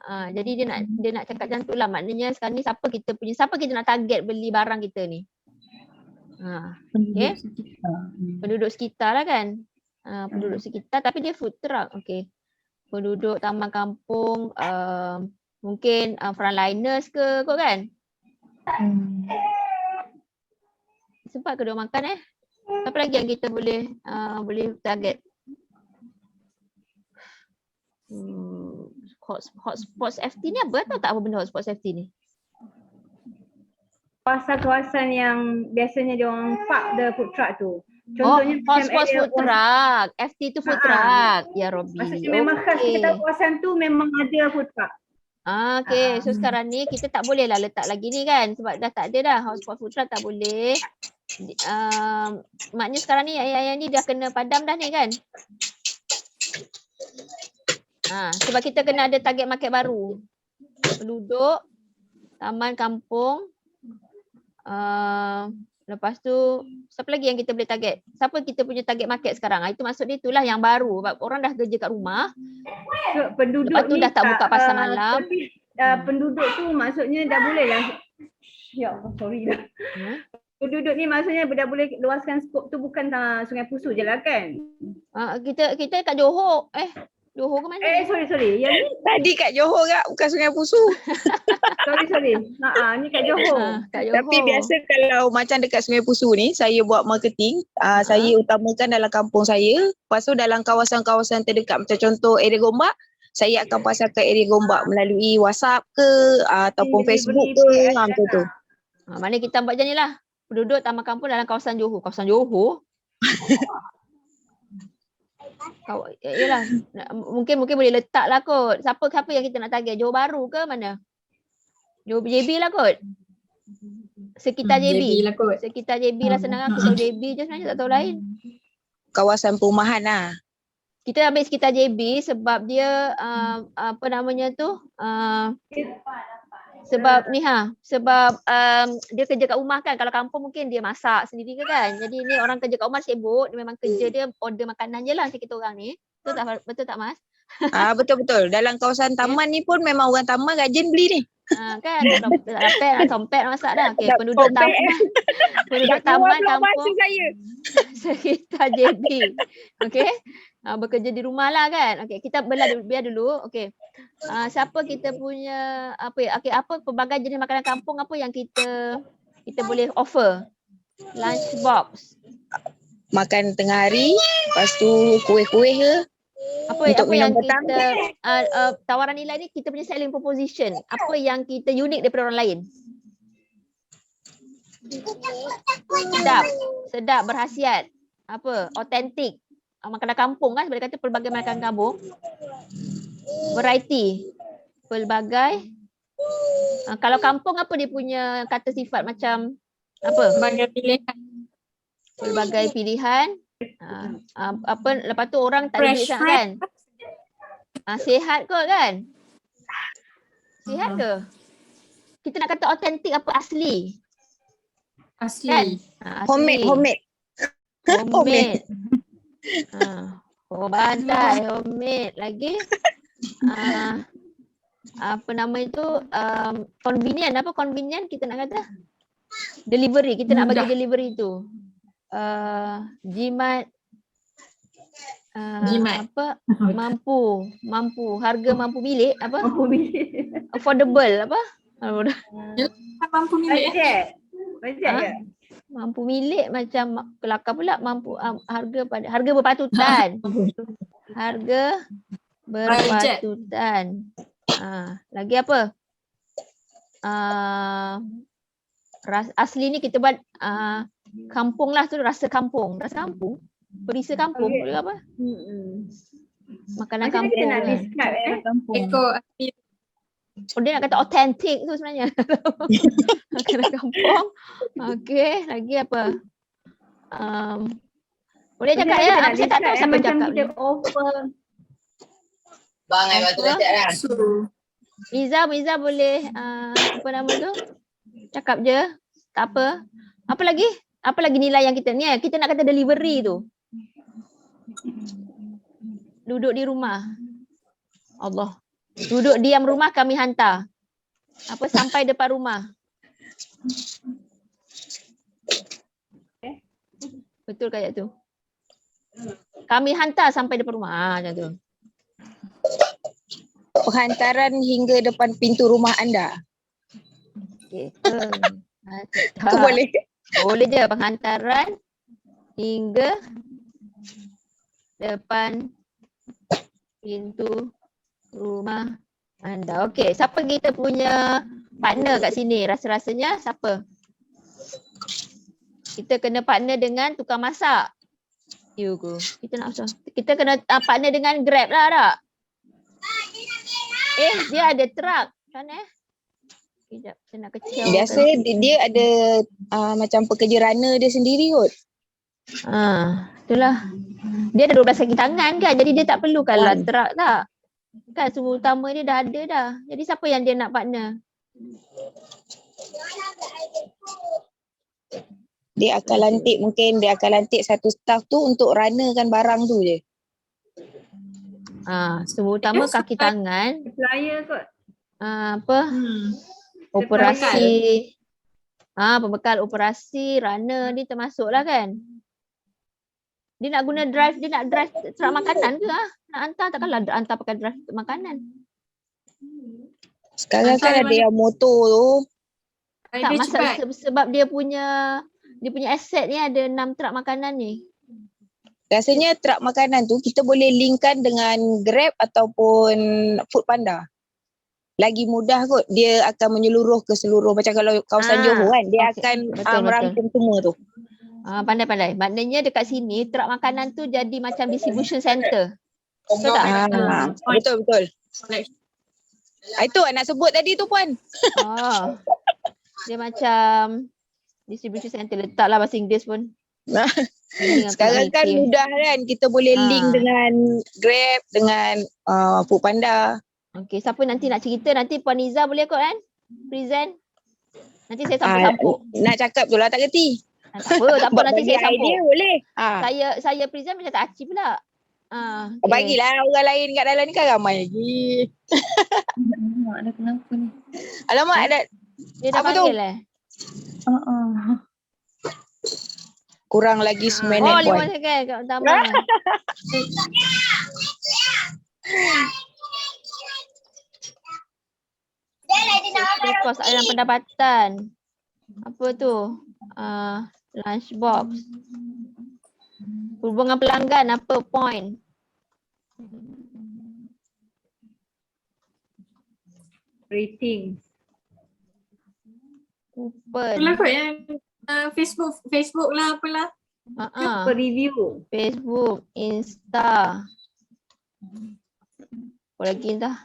Speaker 2: Jadi dia nak cakap macam tu lah. Maknanya sekarang ni siapa kita nak target beli barang kita ni? Okay. Penduduk sekitar lah kan? Penduduk sekitar tapi dia food truck. Okay. Penduduk taman kampung, mungkin frontliners ke kot kan? Sempat ke dia makan Apa lagi yang kita boleh target? Hotspots FT ni apa? Tahu tak apa benda hotspots FT ni?
Speaker 6: Kawasan-kawasan yang biasanya dia orang park the food truck tu. Contohnya
Speaker 2: hotspots food truck. FT tu food truck. Ya Robby.
Speaker 6: Maksudnya memang khas kita tahu kawasan tu memang ada food truck.
Speaker 2: Okay, so sekarang ni kita tak boleh lah letak lagi ni kan. Sebab dah tak ada dah hotspot food truck, tak boleh. Maknanya sekarang ni yang ni dah kena padam dah ni kan. Sebab kita kena ada target market baru. Penduduk, taman kampung. Lepas tu siapa lagi yang kita boleh target? Siapa kita punya target market sekarang? Itu maksud dia itulah yang baru. Sebab orang dah kerja kat rumah.
Speaker 6: So, penduduk
Speaker 2: lepas tu
Speaker 6: ni
Speaker 2: dah tak buka pasar malam.
Speaker 6: Tapi penduduk tu maksudnya dah boleh lah. Ya Allah, sorry lah. Penduduk ni maksudnya dah boleh luaskan skop tu bukan Sungai Pusu je lah kan?
Speaker 2: Kita kat Johor. Johor ke mana?
Speaker 6: Sorry. Yang ni
Speaker 5: Tadi kat Johor kak, bukan Sungai Pusu.
Speaker 6: sorry. Ni kat Johor.
Speaker 2: Kat Johor.
Speaker 5: Tapi biasa kalau macam dekat Sungai Pusu ni, saya buat marketing, saya utamakan dalam kampung saya. Lepas tu dalam kawasan-kawasan terdekat macam contoh area Gombak, saya akan pasarkan area Gombak melalui WhatsApp ke ataupun Facebook ke, macam tu.
Speaker 2: Mana kita buat macam ni lah. Penduduk taman kampung dalam kawasan Johor. Kawasan Johor? Yelah, mungkin boleh letak lah kot. Siapa yang kita nak target? Johor Baru ke mana? Johor JB lah kot. Sekitar JB
Speaker 3: lah kot.
Speaker 2: Sekitar JB lah, senang aku tahu JB je sebenarnya, tak tahu lain.
Speaker 5: Kawasan perumahan lah.
Speaker 2: Kita ambil sekitar JB sebab dia apa namanya tu? Sebab ni sebab dia kerja kat rumah kan. Kalau kampung mungkin dia masak sendiri ke kan. Jadi ni orang kerja kat rumah sibuk, dia memang kerja dia order makanan je lah macam kita orang ni. Betul tak Mas?
Speaker 5: Betul. Dalam kawasan taman ni pun memang orang taman rajin beli ni.
Speaker 2: Kan dompet masak dah. Okey, penduduk taman kampung sekitar JB. Okey. Bekerja di rumah lah kan. Okey, kita biar dulu. Okey. Siapa kita punya apa pelbagai jenis makanan kampung apa yang kita boleh offer? Lunch box.
Speaker 5: Makan tengah hari, lepas tu kuih-kuih ke.
Speaker 2: Apa yang petang, kita tawaran nilai ni kita punya selling proposition. Apa yang kita unik daripada orang lain? Sedap, berkhasiat. Apa? Autentik. Makanan kampung kan, boleh kata pelbagai makanan kampung. Variety. Pelbagai. Kalau kampung apa dia punya kata sifat macam apa? Pelbagai pilihan. Lepas tu orang tak ada duit sangat kan? Sihat kot kan? Sihat ke? Kita nak kata autentik apa asli?
Speaker 3: Asli.
Speaker 2: Kan?
Speaker 5: Homemade.
Speaker 2: Bandai, homemade. Lagi apa nama itu? Convenient kita nak kata? Delivery, kita nak bagi delivery tu. Jimat. Apa? Mampu. Harga mampu milik apa? Affordable apa?
Speaker 3: Mampu milik.
Speaker 6: Bajet.
Speaker 2: Mampu milik macam kelakar pula, mampu harga berpatutan. Harga berpatutan. Lagi apa? Asli ni kita buat kampung lah tu, rasa kampung. Perisa kampung boleh apa? Makanan
Speaker 6: Macam
Speaker 2: kampung.
Speaker 6: kita nak describe kampung.
Speaker 2: Dia nak kata authentic tu sebenarnya. Makanan kampung. Okey, lagi apa? Boleh cakap
Speaker 6: Macam
Speaker 2: ya.
Speaker 6: mana
Speaker 2: Aku saya tak tahu siapa
Speaker 6: macam
Speaker 2: cakap
Speaker 6: kita
Speaker 2: ni.
Speaker 6: offer.
Speaker 7: Bang, saya bantu
Speaker 2: Apa?
Speaker 7: dah lah.
Speaker 2: Miza boleh apa nama tu? Cakap je. Tak apa. Apa lagi? Apa lagi nilai yang kita ni? Kita nak kata delivery tu. Duduk di rumah. Allah. Duduk diam rumah kami hantar. Apa sampai depan rumah. Betul kayak tu. Kami hantar sampai depan rumah. Macam tu.
Speaker 5: Penghantaran hingga depan pintu rumah anda.
Speaker 2: Okay.
Speaker 5: Aku boleh.
Speaker 2: Boleh je penghantaran hingga depan pintu rumah anda. Okey, siapa kita punya partner kat sini? Rasa-rasanya siapa? Kita kena partner dengan tukang masak. Kita nak usah. Kita kena partner dengan Grab lah tak? Dia ada truck. Macam mana? Sekejap, saya nak kecil.
Speaker 5: Biasa dia ada macam pekerja runner dia sendiri kot.
Speaker 2: Itulah. Dia ada 12 kaki tangan kan. Jadi dia tak perlukanlah truck tak. Kan sumber utama dia dah ada dah. Jadi siapa yang dia nak partner?
Speaker 5: Dia akan lantik mungkin dia akan lantik satu staff tu untuk runnerkan barang tu je.
Speaker 2: Sumber utama kaki tangan.
Speaker 6: Supplier kot.
Speaker 2: Apa? Operasi. Pembekal operasi, runner ni termasuklah kan. Dia nak guna drive, dia nak drive truck makanan ke nak hantar, takkanlah hantar pakai drive makanan.
Speaker 5: Sekarang kan ada yang motor tu.
Speaker 2: Tak masalah sebab dia punya aset ni ada 6 truck makanan ni.
Speaker 5: Rasanya truck makanan tu kita boleh linkkan dengan Grab ataupun Foodpanda. Lagi mudah kot. Dia akan menyeluruh ke seluruh, macam kalau kawasan Johor kan, dia akan merangkum semua tu.
Speaker 2: Pandai-pandai. Maknanya dekat sini truck makanan tu jadi macam distribution center. Betul tak?
Speaker 5: Betul. Itu nak sebut tadi tu Puan.
Speaker 2: Dia macam distribution center, letaklah bahasa Inggeris pun.
Speaker 5: Sekarang kan mudah kan, kita boleh link dengan Grab, dengan Foodpanda.
Speaker 2: Okey, siapa nanti nak cerita, nanti Puan Niza boleh kot kan? Present. Nanti saya sampuk-sampuk.
Speaker 5: Nak cakap tu lah tak kerti.
Speaker 2: Tak apa nanti saya sampuk.
Speaker 5: Idea boleh.
Speaker 2: Saya present macam tak aci pula.
Speaker 5: Okay. Bagilah orang lain kat dalam ni kan ramai lagi.
Speaker 3: Alamak, ada kenapa ni?
Speaker 5: Alamak, ada.
Speaker 2: Dia dah panggil
Speaker 5: Kurang lagi 9 minit Puan.
Speaker 2: 5 second kat pertama. Kos dalam pendapatan. Apa tu? Lunchbox. Hubungan pelanggan apa point?
Speaker 6: Rating.
Speaker 2: Coupon.
Speaker 3: Itulah kot yang Facebook lah apalah.
Speaker 6: Per review.
Speaker 2: Facebook, Insta. Apa lagi dah?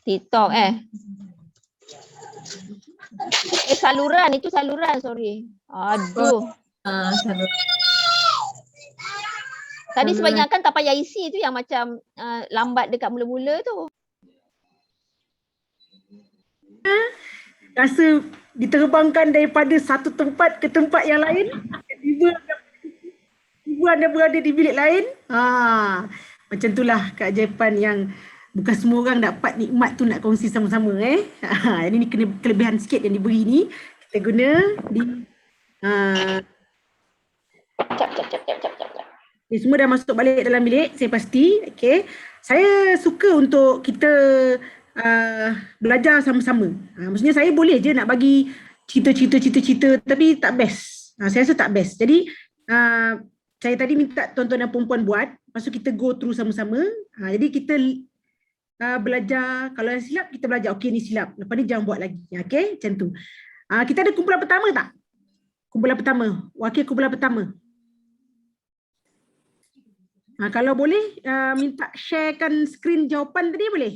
Speaker 2: TikTok saluran, itu saluran, sorry. Aduh. Tadi sebanyak kan tak payah isi tu yang macam lambat dekat mula-mula tu.
Speaker 1: Rasa diterbangkan daripada satu tempat ke tempat yang lain. Ibu anda berada di bilik lain. Macam itulah keajaiban yang bukan semua orang dapat nikmat tu nak kongsi sama-sama. Ini kelebihan sikit yang diberi ni. Kita guna di semua dah masuk balik dalam bilik, saya pasti. Okay. Saya suka untuk kita belajar sama-sama. Maksudnya saya boleh je nak bagi cerita-cerita tapi tak best. Saya rasa tak best. Jadi saya tadi minta tuan-tuan dan perempuan buat, lepas tu kita go through sama-sama. Jadi kita belajar, kalau yang silap kita belajar, okey ni silap, lepas ni jangan buat lagi. Okey, macam tu. Kita ada kumpulan pertama tak? Kumpulan pertama, wakil kumpulan pertama. Kalau boleh minta sharekan skrin jawapan tadi boleh?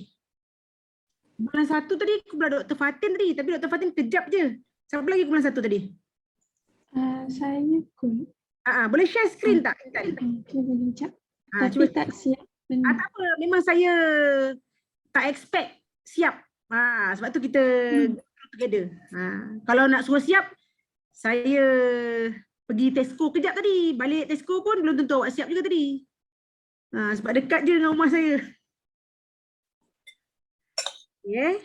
Speaker 1: Kumpulan satu tadi kumpulan Dr. Fatin tadi, tapi Dr. Fatin kejap je. Siapa lagi kumpulan satu tadi?
Speaker 4: Saya kot.
Speaker 1: Boleh share screen tak Intan?
Speaker 4: Boleh jap.
Speaker 1: Cuba.
Speaker 4: Tapi tak siap.
Speaker 1: Tak apa, memang saya tak expect siap. Sebab tu kita together. Kalau nak suruh siap, saya pergi Tesco kejap tadi. Balik Tesco pun belum tentu awak siap juga tadi. Sebab dekat je dengan rumah saya. Okay.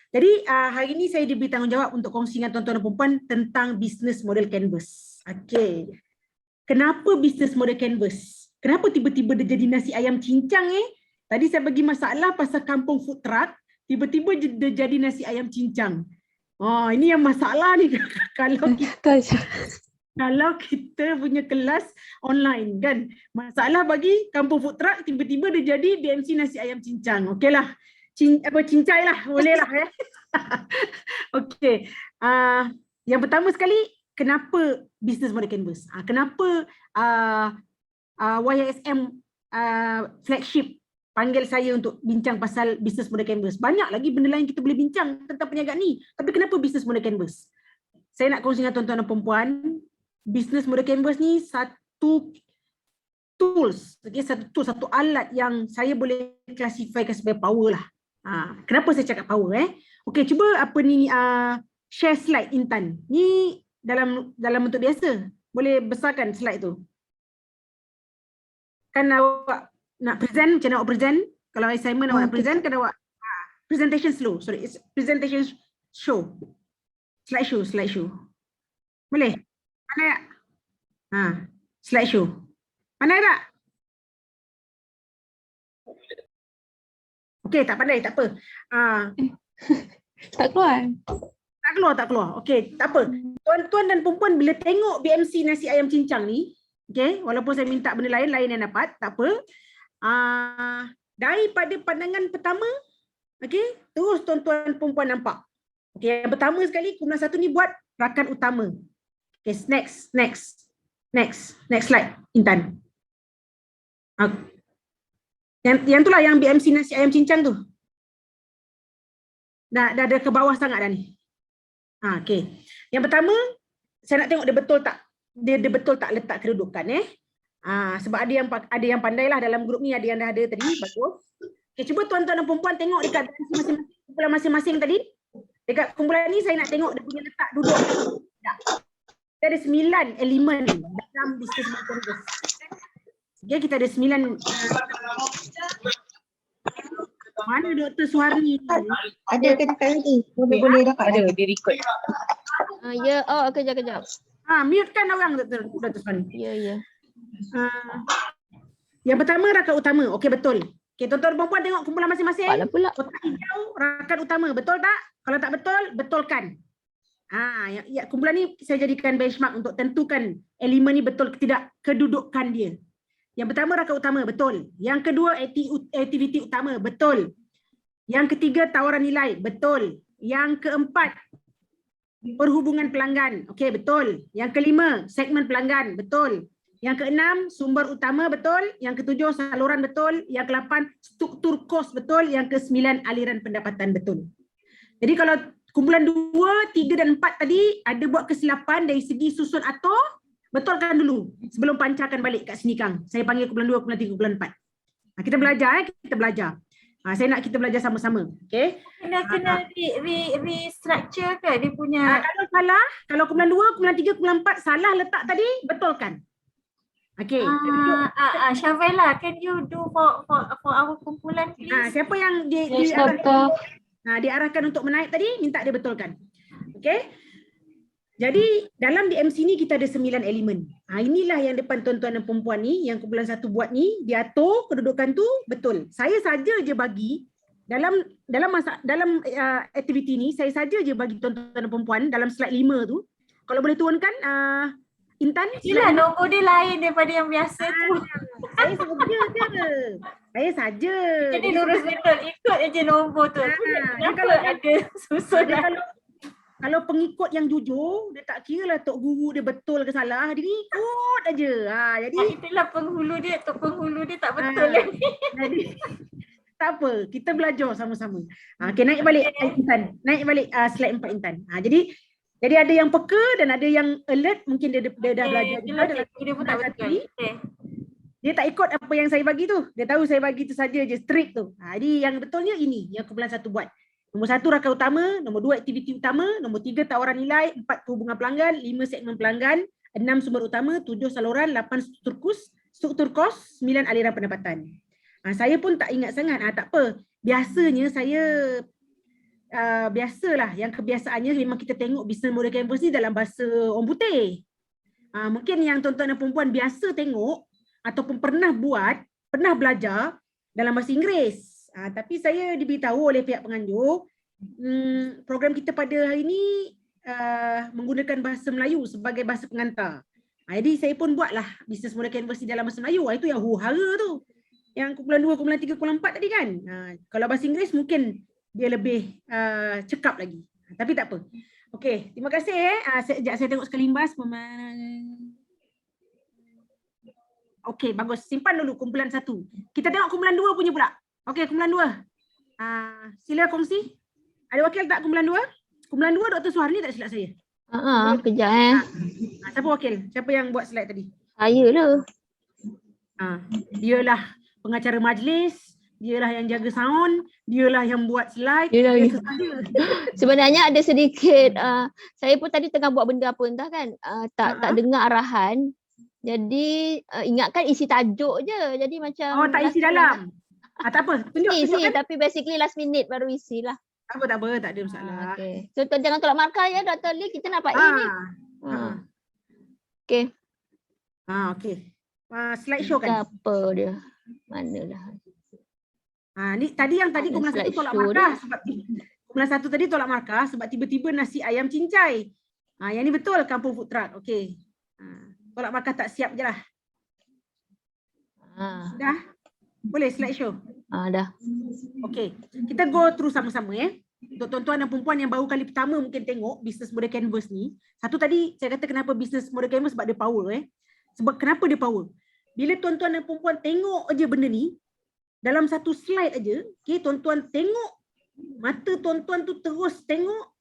Speaker 1: Jadi hari ini saya diberi tanggungjawab untuk kongsi dengan tuan-tuan dan puan tentang business model Canvas. Okay. Kenapa business model Canvas? Kenapa tiba-tiba dia jadi nasi ayam cincang Tadi saya bagi masalah pasal kampung food truck, tiba-tiba dia jadi nasi ayam cincang. Ini yang masalah ni kalau kita punya kelas online kan. Masalah bagi kampung food truck, tiba-tiba dia jadi BMC nasi ayam cincang. Okeylah. Cincai lah, boleh lah Okey. Yang pertama sekali, kenapa business model Canvas? Kenapa YSM flagship panggil saya untuk bincang pasal business model Canvas? Banyak lagi benda lain kita boleh bincang tentang perniagaan ni. Tapi kenapa business model Canvas? Saya nak kongsi dengan tuan-tuan dan puan-puan, business model Canvas ni satu tools, satu alat yang saya boleh klasifikasikan sebagai power lah. Kenapa saya cakap power Okey, cuba share slide Intan. Ni dalam bentuk biasa. Boleh besarkan slide tu. Kan awak nak present, macam mana awak present? Kalau assignment awak nak present, kan awak presentation slow. Sorry, it's presentation show. Slideshow. Boleh? Mana tak? Slideshow. Mana tak? Okey, tak pandai, tak apa.
Speaker 4: Tak keluar.
Speaker 1: Tak keluar. Okey, tak apa. Tuan-tuan dan puan-puan bila tengok BMC nasi ayam cincang ni, okey, walaupun saya minta benda lain yang dapat, tak apa. Daripada pandangan pertama, okey, terus tuan-tuan puan-puan nampak. Okey, yang pertama sekali kumpulan 1 ni buat rakan utama. Okey, next slide Intan. Yang itulah yang BMC nasi ayam cincang tu. Dah ada ke bawah sangat dah ni. Okey. Yang pertama, saya nak tengok dia betul tak. Dia betul tak letak kedudukan sebab ada yang pandai lah dalam grup ni, ada yang dah ada tadi. Bagus. Okey, cuba tuan-tuan dan puan-puan tengok dekat kumpulan masing-masing tadi. Dekat kumpulan ni saya nak tengok dia punya letak duduk. Dia ada 9 elemen dalam business model. Okay, kita ada 9. Mana Dr. Suharni?
Speaker 5: Ada kejap lagi. Boleh dapat.
Speaker 2: Ada, dia record. Kejap.
Speaker 1: Mute kan orang Dr. Suharni.
Speaker 2: Ya.
Speaker 1: Yang pertama rakan utama. Okey, betul. Okey, tuan-tuan dan puan tengok kumpulan masing-masing.
Speaker 2: Pula.
Speaker 1: Kotak hijau rakan utama. Betul tak? Kalau tak betul, betulkan. Kumpulan ni saya jadikan benchmark untuk tentukan elemen ni betul ke tidak, kedudukan dia. Yang pertama rakan utama, betul. Yang kedua aktiviti utama, betul. Yang ketiga tawaran nilai, betul. Yang keempat perhubungan pelanggan, okey, betul. Yang kelima segmen pelanggan, betul. Yang keenam sumber utama, betul. Yang ketujuh saluran, betul. Yang kelapan struktur kos, betul. Yang kesembilan aliran pendapatan, betul. Jadi kalau kumpulan 2, 3 dan 4 tadi ada buat kesilapan dari segi susun atau betulkan dulu sebelum pancarkan balik kat sini Kang. Saya panggil kumpulan 2, kumpulan 3, kumpulan 4. Kita belajar kita belajar. Saya nak kita belajar sama-sama. Okey.
Speaker 3: Kena restructure ke dia punya.
Speaker 1: Kalau salah, kalau kumpulan 2, kumpulan 3, kumpulan 4 salah letak tadi, betulkan. Okey.
Speaker 3: Shavella, can you do for our kumpulan please?
Speaker 1: Siapa yang diarahkan untuk menaik tadi, minta dia betulkan. Okey. Jadi dalam DMC ni kita ada 9 elemen. Inilah yang depan tuan-tuan dan perempuan ni, yang kumpulan 1 buat ni, dia atur kedudukan tu betul. Saya saja je bagi dalam aktiviti ni, saya saja je bagi tuan-tuan dan perempuan dalam slide 5 tu. Kalau boleh turunkan Intan.
Speaker 3: Yelah, nombor dia lain daripada yang biasa tu.
Speaker 1: Saya saja.
Speaker 3: Jadi lurus betul, ikut aja nombor tu. Kenapa ada susun?
Speaker 1: Kalau pengikut yang jujur, dia tak kira lah tok guru dia betul ke salah, dia ikut aja. Jadi
Speaker 3: itulah penghulu dia, tok penghulu dia tak betul lagi.
Speaker 1: Jadi tak apa, kita belajar sama-sama. Okey, naik balik Intan. Naik balik slide 4 Intan. Jadi Jadi ada yang peka dan ada yang alert, mungkin dia dah belajar juga dalam
Speaker 6: Dia pun tak betul.
Speaker 1: ini. Dia tak ikut apa yang saya bagi tu. Dia tahu saya bagi tu saja je, strict tu. Jadi yang betulnya ini yang kumpulan 1 buat. Nombor 1 rakan utama, nombor 2 aktiviti utama, nombor 3 tawaran nilai, 4 hubungan pelanggan, 5 segmen pelanggan, 6 sumber utama, 7 saluran, 8 struktur kos, 9 aliran pendapatan. Saya pun tak ingat sangat. Tak apa. Biasanya saya biasalah yang kebiasaannya memang kita tengok business model canvas ni dalam bahasa orang putih. Mungkin yang tuan-tuan dan perempuan biasa tengok ataupun pernah buat, pernah belajar dalam bahasa Inggeris. Tapi saya diberitahu oleh pihak penganjur, program kita pada hari ini menggunakan bahasa Melayu sebagai bahasa pengantar. Jadi saya pun buatlah business model canvas ni dalam bahasa Melayu. Itu yang huru-hara tu. Yang kumpulan 2, kumpulan 3, kumpulan 4 tadi kan. Kalau bahasa Inggeris mungkin dia lebih cekap lagi. Tapi tak apa. Okey, terima kasih. Sekejap saya tengok sekali limbas. Okey, bagus. Simpan dulu kumpulan 1. Kita tengok kumpulan 2 punya pula. Okey, kumpulan 2. Sila kongsi. Ada wakil tak kumpulan 2? Kumpulan 2 Dr. Suharni tak silap saya.
Speaker 2: Kejap
Speaker 1: Siapa wakil? Siapa yang buat slide tadi?
Speaker 2: Saya lah.
Speaker 1: Dialah pengacara majlis, dialah yang jaga sound, dialah yang buat slide.
Speaker 2: Dia
Speaker 1: Biasa saja.
Speaker 2: Sebenarnya ada sedikit saya pun tadi tengah buat benda apa entah kan, tak dengar arahan. Jadi ingatkan isi tajuk je. Jadi macam
Speaker 1: Tak isi dalam. Tak apa, tunjuk
Speaker 2: isi
Speaker 1: kan.
Speaker 2: tapi basically last minute baru isi lah.
Speaker 1: Tak apa, tak ada masalah.
Speaker 2: Okay. So tuan jangan tolak markah ya Dr. Lee, kita nampak ini. Okay.
Speaker 1: Okey. Slideshow kan.
Speaker 2: Apa dia? Mana dah?
Speaker 1: Ni tadi yang tadi kumpulan 1 tolak markah sebab kumpulan 1 tadi tolak markah sebab tiba-tiba nasi ayam cincai. Yang ni betul kampung food truck. Okey. Tolak markah tak siap je lah. Dah? Boleh slideshow?
Speaker 2: Dah.
Speaker 1: Okey. Kita go through sama-sama Untuk tuan-tuan dan perempuan yang baru kali pertama mungkin tengok business model canvas ni. Satu tadi saya kata kenapa business model canvas sebab dia power Sebab kenapa dia power? Bila tuan-tuan dan perempuan tengok aja benda ni dalam satu slide aja, tuan-tuan tengok, mata tuan-tuan tu terus tengok.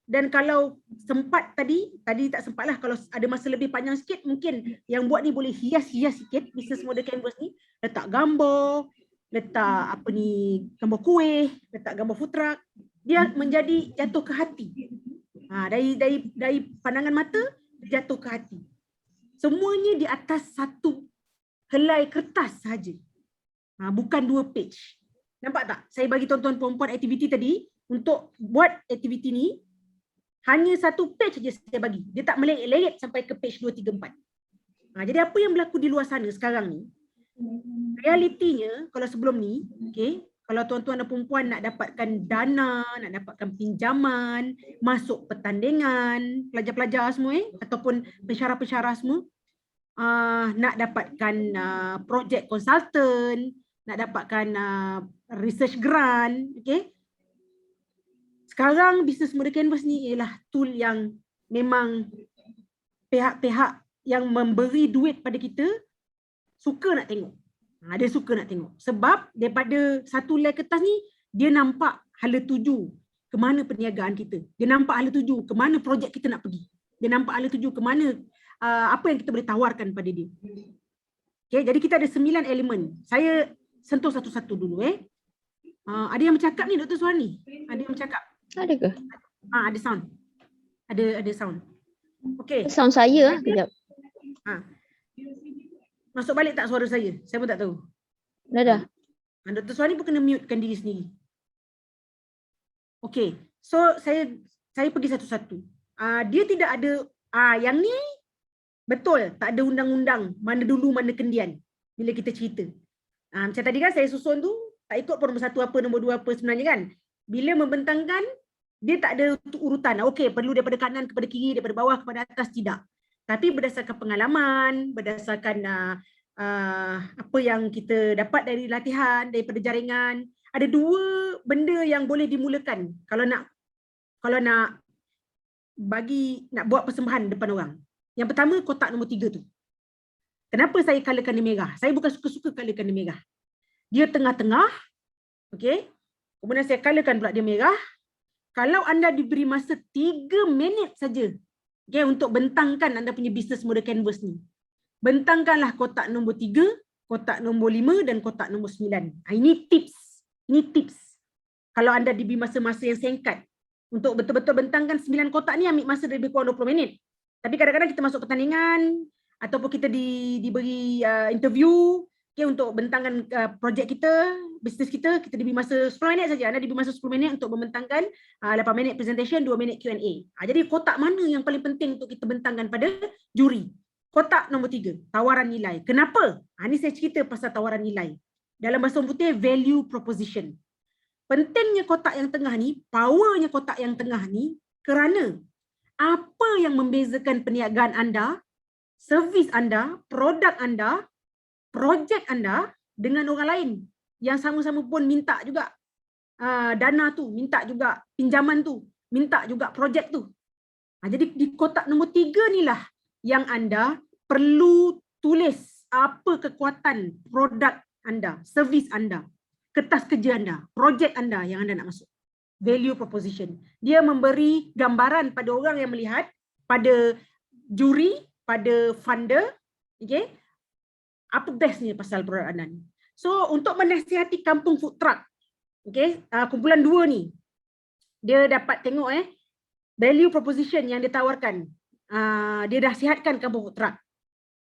Speaker 1: Dan kalau sempat tadi tak sempat lah, kalau ada masa lebih panjang sikit, mungkin yang buat ni boleh hias-hias sikit business model canvas ni, letak gambar, letak gambar kuih, letak gambar food truck, dia menjadi jatuh ke hati. Dari pandangan mata dia jatuh ke hati. Semuanya di atas satu helai kertas saja. Bukan 2 page. Nampak tak? Saya bagi tuan-tuan perempuan aktiviti tadi untuk buat aktiviti ni hanya 1 page saja saya bagi. Dia tak meleret-leret sampai ke page 2, 3, 4. Jadi apa yang berlaku di luar sana sekarang ni? Realitinya kalau sebelum ni, kalau tuan-tuan dan perempuan nak dapatkan dana, nak dapatkan pinjaman, masuk pertandingan, pelajar-pelajar semua ataupun pensyarah-pensyarah semua, nak dapatkan projek konsultan, nak dapatkan research grant, Sekarang business model canvas ni ialah tool yang memang pihak-pihak yang memberi duit pada kita suka nak tengok. Dia suka nak tengok. Sebab daripada satu helai kertas ni, dia nampak hala tuju ke mana perniagaan kita. Dia nampak hala tuju ke mana projek kita nak pergi. Dia nampak hala tuju ke mana apa yang kita boleh tawarkan pada dia. Jadi kita ada 9 elemen. Saya sentuh satu-satu dulu. Ada yang bercakap ni Dr. Suharni? Ada yang bercakap?
Speaker 2: Ada ke?
Speaker 1: Ada sound. Ada sound. Okey.
Speaker 2: Sound saya kejap.
Speaker 1: Masuk balik tak suara saya? Saya pun tak tahu.
Speaker 2: Dah.
Speaker 1: Dr. Suharni pun kena mutekan diri sendiri. Okey. So saya pergi satu-satu. Dia tidak ada yang ni betul, tak ada undang-undang mana dulu mana kendian bila kita cerita. Macam tadi kan saya susun tu tak ikut pun nombor 1 apa, nombor 2 apa sebenarnya kan. Bila membentangkan dia tak ada urutan. Okey, perlu daripada kanan kepada kiri, daripada bawah kepada atas, tidak. Tapi berdasarkan pengalaman, berdasarkan apa yang kita dapat dari latihan, daripada jaringan, ada 2 benda yang boleh dimulakan kalau nak buat persembahan depan orang. Yang pertama, kotak nombor 3 tu. Kenapa saya colourkan dia merah? Saya bukan suka-suka colourkan dia merah. Dia tengah-tengah. Okey. Kemudian saya colourkan pula dia merah. Kalau anda diberi masa 3 minit saja, okay, untuk bentangkan anda punya business model canvas ni. Bentangkanlah kotak nombor 3, kotak nombor 5 dan kotak nombor 9. Ini tips. Ini tips. Kalau anda diberi masa-masa yang singkat untuk betul-betul bentangkan 9 kotak ni, ambil masa lebih kurang 20 minit. Tapi kadang-kadang kita masuk pertandingan ataupun kita diberi interview, okay, untuk bentangkan projek kita, bisnes kita diberi masa 10 minit saja. Anda diberi masa 10 minit untuk membentangkan 8 minit presentation, 2 minit Q&A. Jadi kotak mana yang paling penting untuk kita bentangkan pada juri? Kotak nombor 3, tawaran nilai. Kenapa? Ini saya cerita pasal tawaran nilai. Dalam bahasa orang putih, value proposition. Pentingnya kotak yang tengah ni, powernya kotak yang tengah ni, kerana apa yang membezakan perniagaan anda, servis anda, produk anda, projek anda dengan orang lain yang sama-sama pun minta juga dana tu, minta juga pinjaman tu, minta juga projek tu. Jadi di kotak nombor 3 ni lah yang anda perlu tulis apa kekuatan produk anda, servis anda, kertas kerja anda, projek anda yang anda nak masuk. Value proposition. Dia memberi gambaran pada orang yang melihat, pada juri, pada funder, okay, apa bestnya pasal produk anda ni. So untuk menasihati kampung food truck, okay, kumpulan 2 ni, dia dapat tengok value proposition yang ditawarkan. Dia dah sihatkan kampung food truck.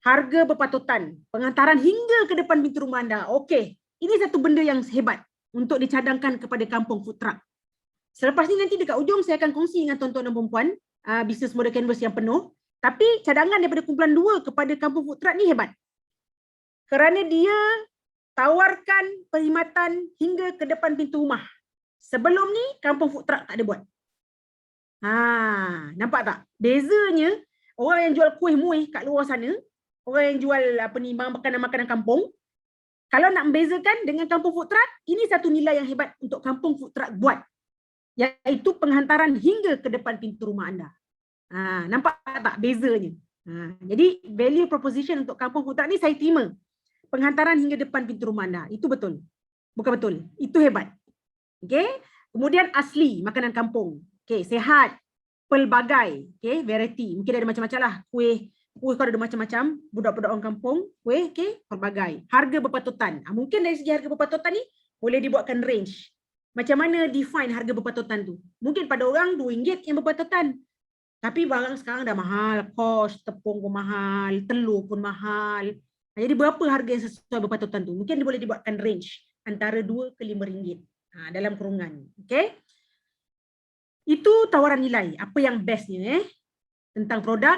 Speaker 1: Harga berpatutan, penghantaran hingga ke depan pintu rumah anda. Okey, ini satu benda yang hebat untuk dicadangkan kepada kampung food truck. Selepas ni nanti dekat ujung saya akan kongsi dengan tuan-tuan dan puan-puan business model canvas yang penuh. Tapi cadangan daripada kumpulan 2 kepada kampung food truck ni hebat. Kerana dia tawarkan perkhidmatan hingga ke depan pintu rumah. Sebelum ni kampung food truck tak ada buat. Nampak tak? Bezanya orang yang jual kuih muih kat luar sana, orang yang jual makanan-makanan kampung, kalau nak membezakan dengan kampung food truck, ini satu nilai yang hebat untuk kampung food truck buat, iaitu penghantaran hingga ke depan pintu rumah anda. Nampak tak bezanya? Jadi value proposition untuk kampung food truck ni saya terima. Penghantaran hingga depan pintu rumah anda. Itu betul. Bukan betul. Itu hebat. Okay. Kemudian asli makanan kampung. Okay, sehat, pelbagai, okay, variety. Mungkin ada macam-macam lah. Kuih kalau ada macam-macam, budak-budak orang kampung, kuih, okay, pelbagai. Harga berpatutan. Mungkin dari segi harga berpatutan ni, boleh dibuatkan range. Macam mana define harga berpatutan tu? Mungkin pada orang RM2 yang berpatutan. Tapi barang sekarang dah mahal, kos, tepung pun mahal, telur pun mahal. Jadi berapa harga yang sesuai berpatutan tu? Mungkin dia boleh dibuatkan range antara RM2 ke RM5 dalam kurungan. Okay? Itu tawaran nilai. Apa yang bestnya tentang produk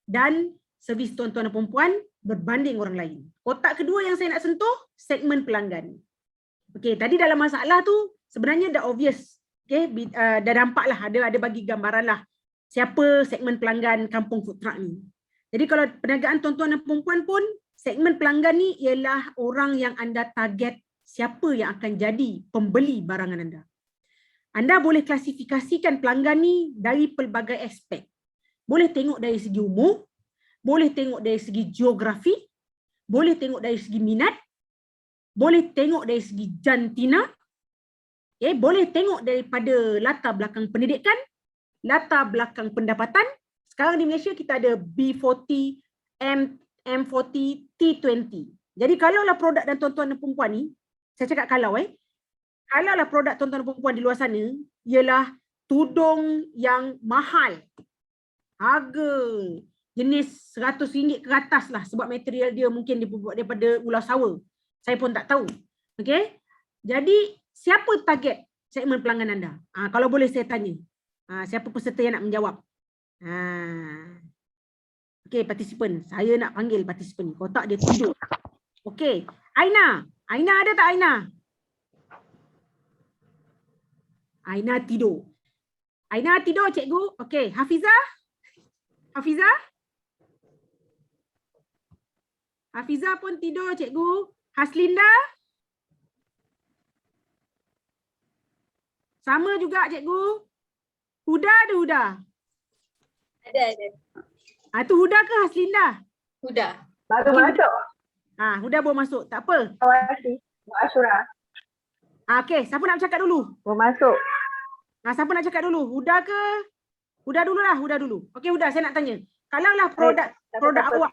Speaker 1: dan servis tuan-tuan dan puan-puan berbanding orang lain. Kotak kedua yang saya nak sentuh, segmen pelanggan. Okay, tadi dalam masalah tu sebenarnya dah obvious. Okay, dah nampak lah, ada bagi gambaran lah siapa segmen pelanggan kampung food truck ni. Jadi kalau perniagaan tuan-tuan dan puan-puan pun, segmen pelanggan ni ialah orang yang anda target, siapa yang akan jadi pembeli barangan anda. Anda boleh klasifikasikan pelanggan ni dari pelbagai aspek. Boleh tengok dari segi umur, boleh tengok dari segi geografi, boleh tengok dari segi minat, boleh tengok dari segi jantina, boleh tengok daripada latar belakang pendidikan, latar belakang pendapatan. Sekarang di Malaysia kita ada B40, M40, T20. Jadi kalaulah produk dan tuan-tuan dan perempuan ni, saya cakap kalaulah produk tuan-tuan dan perempuan di luar sana ialah tudung yang mahal, harga jenis RM100 ke atas lah, sebab material dia mungkin dibuat daripada ular sawa. Saya pun tak tahu. Okay? Jadi siapa target segmen pelanggan anda? Kalau boleh saya tanya. Siapa peserta yang nak menjawab? Okay, partisipan. Saya nak panggil partisipan ni. Kotak dia tidur. Okay. Aina. Aina ada tak Aina? Aina tidur. Aina tidur cikgu. Okay. Hafizah? Hafizah? Hafizah pun tidur cikgu. Haslinda? Sama juga cikgu. Huda ada Huda?
Speaker 3: Ada.
Speaker 1: Tu Huda ke Haslinda?
Speaker 3: Huda.
Speaker 4: Baru masuk.
Speaker 1: Huda baru masuk. Tak apa.
Speaker 4: Terima kasih. Bu Ashura.
Speaker 1: Okey, siapa nak bercakap dulu?
Speaker 4: Baru masuk.
Speaker 1: Siapa nak cakap dulu? Huda ke? Huda dulu lah, Huda dulu. Okey Huda, saya nak tanya. Kalaulah produk awak,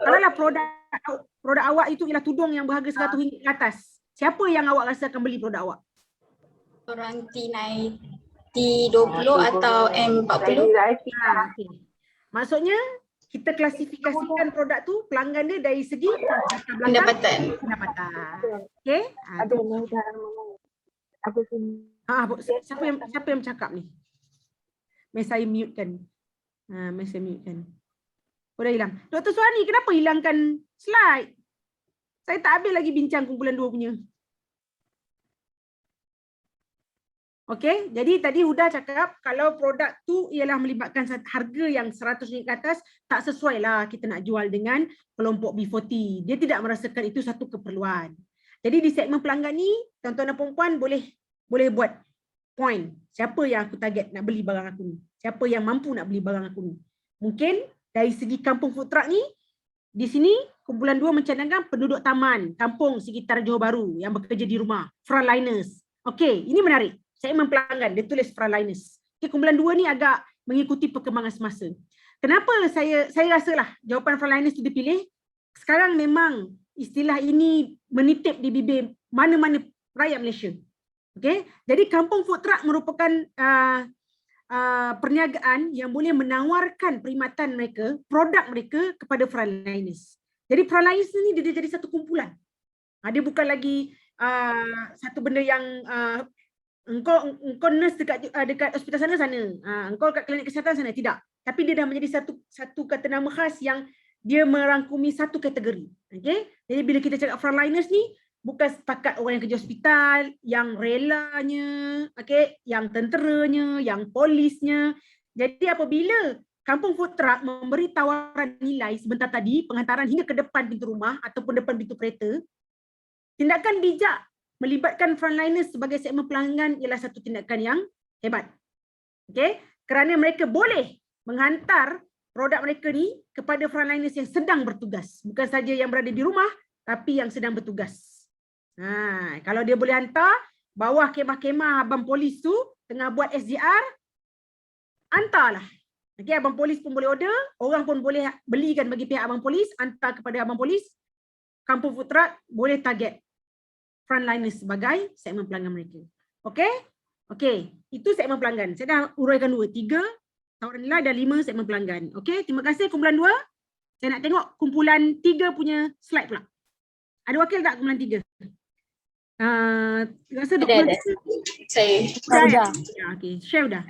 Speaker 1: kalaulah produk awak itu ialah tudung yang berharga RM100 ke atas, siapa yang awak rasa akan beli produk awak?
Speaker 8: Orang T20 atau M40.
Speaker 1: Okay. Maksudnya kita klasifikasikan produk tu pelanggan dia dari segi
Speaker 8: Pendapatan.
Speaker 1: Okey? Siapa yang cakap ni? Saya mute kan. Saya mute kan. Oh, dah hilang. Dr. Suhani, kenapa hilangkan slide? Saya tak habis lagi bincang kumpulan 2 punya. Okey, jadi tadi Huda cakap kalau produk tu ialah melibatkan harga yang RM100 ke atas, tak sesuai lah kita nak jual dengan kelompok B40. Dia tidak merasakan itu satu keperluan. Jadi di segmen pelanggan ni, tuan-tuan dan puan-puan boleh buat point. Siapa yang aku target nak beli barang aku ni? Siapa yang mampu nak beli barang aku ni? Mungkin dari segi kampung food truck ni, di sini kumpulan 2 mencadangkan penduduk taman, kampung sekitar Johor Bahru yang bekerja di rumah, frontliners. Okey, ini menarik. Segmen pelanggan, dia tulis frontliners. Okay, kumpulan 2 ni agak mengikuti perkembangan semasa. Kenapa saya rasalah jawapan frontliners itu dipilih? Sekarang memang istilah ini menitip di bibir mana-mana rakyat Malaysia. Okay? Jadi kampung food truck merupakan perniagaan yang boleh menawarkan perkhidmatan mereka, produk mereka kepada frontliners. Jadi frontliners ni dia jadi satu kumpulan. Dia bukan lagi satu benda yang engkau nurse dekat hospital sana, engkau kat klinik kesihatan sana, tidak. Tapi dia dah menjadi satu kata nama khas yang dia merangkumi satu kategori. Okay? Jadi bila kita cakap frontliners ni, bukan setakat orang yang kerja hospital, yang relanya, okay, yang tenteranya, yang polisnya. Jadi apabila kampung food truck memberi tawaran nilai sebentar tadi, penghantaran hingga ke depan pintu rumah ataupun depan pintu kereta, tindakan bijak melibatkan frontliners sebagai segmen pelanggan ialah satu tindakan yang hebat. Okay? Kerana mereka boleh menghantar produk mereka ni kepada frontliners yang sedang bertugas. Bukan saja yang berada di rumah, tapi yang sedang bertugas. Kalau dia boleh hantar, bawah kemah-kemah abang polis tu tengah buat SGR, hantarlah. Okay, abang polis pun boleh order, orang pun boleh belikan bagi pihak abang polis, hantar kepada abang polis. Kampung food truck boleh target frontliners sebagai segmen pelanggan mereka. Okey? Okey, itu segmen pelanggan. Saya dah uraikan 2, 3 tawaran nilai dan 5 segmen pelanggan. Okey, terima kasih kumpulan 2. Saya nak tengok kumpulan 3 punya slide pula. Ada wakil tak kumpulan 3? Rasa
Speaker 8: Ada. Saya.
Speaker 1: Dah. Okey, share dah.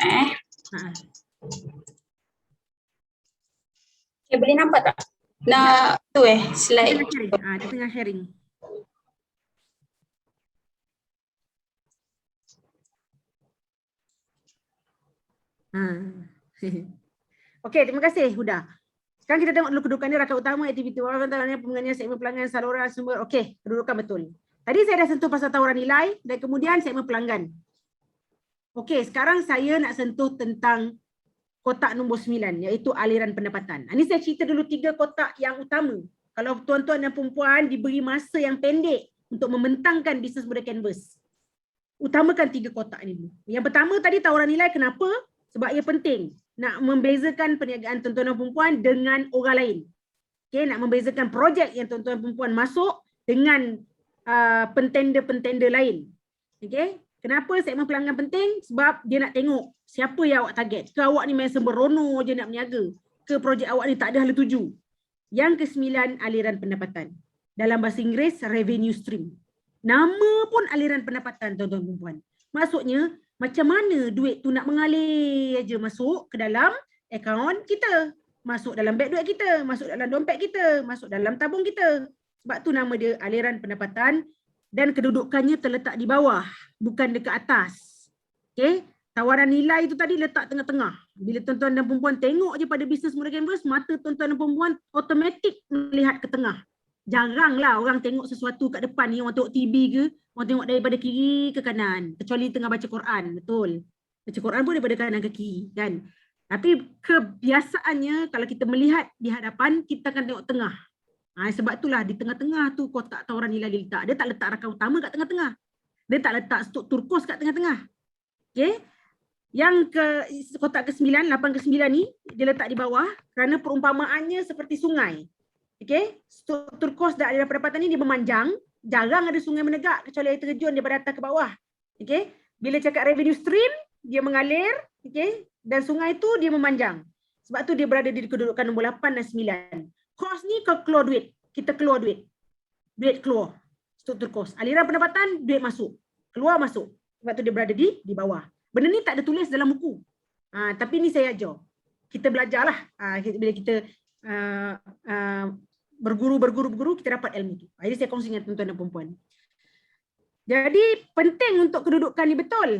Speaker 8: Okay, boleh nampak tak? Nak tu slide.
Speaker 1: Dia tengah sharing. Okey, terima kasih Huda. Sekarang kita tengok dulu kedudukan dia, rakan utama, aktiviti wawasan antaranya penggunaan segmen pelanggan, saluran sumber. Okey, kedudukan betul. Tadi saya dah sentuh pasal tawaran nilai dan kemudian segmen pelanggan. Okey, sekarang saya nak sentuh tentang kotak nombor 9 iaitu aliran pendapatan. Ini saya cerita dulu 3 kotak yang utama. Kalau tuan-tuan dan perempuan diberi masa yang pendek untuk membentangkan bisnes model canvas, utamakan 3 kotak ini dulu. Yang pertama tadi tawaran nilai, kenapa? Sebab ia penting nak membezakan perniagaan tuan-tuan dan perempuan dengan orang lain. Okay, nak membezakan projek yang tuan-tuan dan perempuan masuk dengan pentender-pentender lain. Okay, kenapa segmen pelanggan penting? Sebab dia nak tengok siapa yang awak target. Ke awak ni memang sembrono je nak berniaga, ke projek awak ni tak ada hala tuju. Yang ke-9, aliran pendapatan. Dalam bahasa Inggeris, revenue stream. Nama pun aliran pendapatan tuan-tuan dan perempuan. Maksudnya, macam mana duit tu nak mengalir aja masuk ke dalam akaun kita, masuk dalam beg duit kita, masuk dalam dompet kita, masuk dalam tabung kita. Sebab tu nama dia aliran pendapatan dan kedudukannya terletak di bawah, bukan dekat atas. Okey, tawaran nilai itu tadi letak tengah-tengah. Bila tuan-tuan dan perempuan tengok je pada bisnes model canvas, mata tuan-tuan dan perempuan automatik melihat ke tengah. Jaranglah orang tengok sesuatu kat depan ni, orang tengok TV ke, orang tengok daripada kiri ke kanan, kecuali tengah baca Quran, betul. Baca Quran pun daripada kanan ke kiri, kan. Tapi kebiasaannya kalau kita melihat di hadapan, kita akan tengok tengah. Sebab itulah di tengah-tengah tu kotak tawaran nilai dia letak. Dia tak letak rakan utama kat tengah-tengah. Dia tak letak stok turkos kat tengah-tengah. Okey. Yang kotak ke-9, 8 ke-9 ni dia letak di bawah kerana perumpamaannya seperti sungai. Okey, struktur kos dan aliran pendapatan ni dia memanjang, jarang ada sungai menegak kecuali air terjun daripada atas ke bawah. Okey, bila cakap revenue stream, dia mengalir, okey, dan sungai tu dia memanjang. Sebab tu dia berada di kedudukan nombor 8 dan 9. Kos ni kau keluar duit, kita keluar duit. Duit keluar. Struktur kos. Aliran pendapatan, duit masuk. Keluar masuk. Sebab tu dia berada di bawah. Benda ni tak ada tulis dalam buku. Tapi ni saya ajar. Kita belajarlah. Bila kita berguru, kita dapat ilmu tu. Jadi saya kongsi dengan tuan-tuan dan puan-puan. Jadi penting untuk kedudukan ni betul.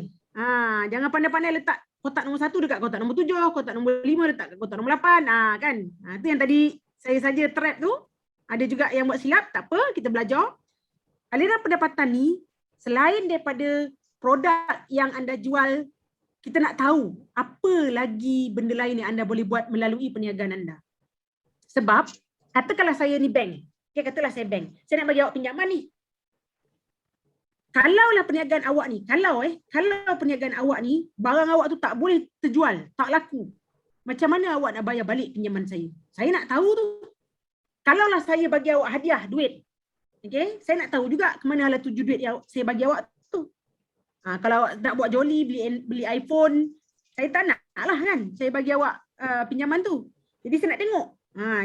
Speaker 1: Jangan pandai-pandai letak kotak nombor 1 dekat kotak nombor 7, kotak nombor 5 letak kat kotak nombor 8. Kan? Itu yang tadi saya saja trap tu. Ada juga yang buat silap, tak apa, kita belajar. Aliran pendapatan ni, selain daripada produk yang anda jual, kita nak tahu apa lagi benda lain yang anda boleh buat melalui perniagaan anda. Sebab, katakanlah saya ni bank. Okay, katakanlah saya bank. Saya nak bagi awak pinjaman ni. Kalaulah perniagaan awak ni, kalau perniagaan awak ni, barang awak tu tak boleh terjual, tak laku. Macam mana awak nak bayar balik pinjaman saya? Saya nak tahu tu. Kalaulah saya bagi awak hadiah, duit. Okay, saya nak tahu juga ke mana hala tuju duit yang saya bagi awak tu. Kalau awak nak buat joli, beli iPhone, saya tak nak lah kan. Saya bagi awak pinjaman tu. Jadi saya nak tengok.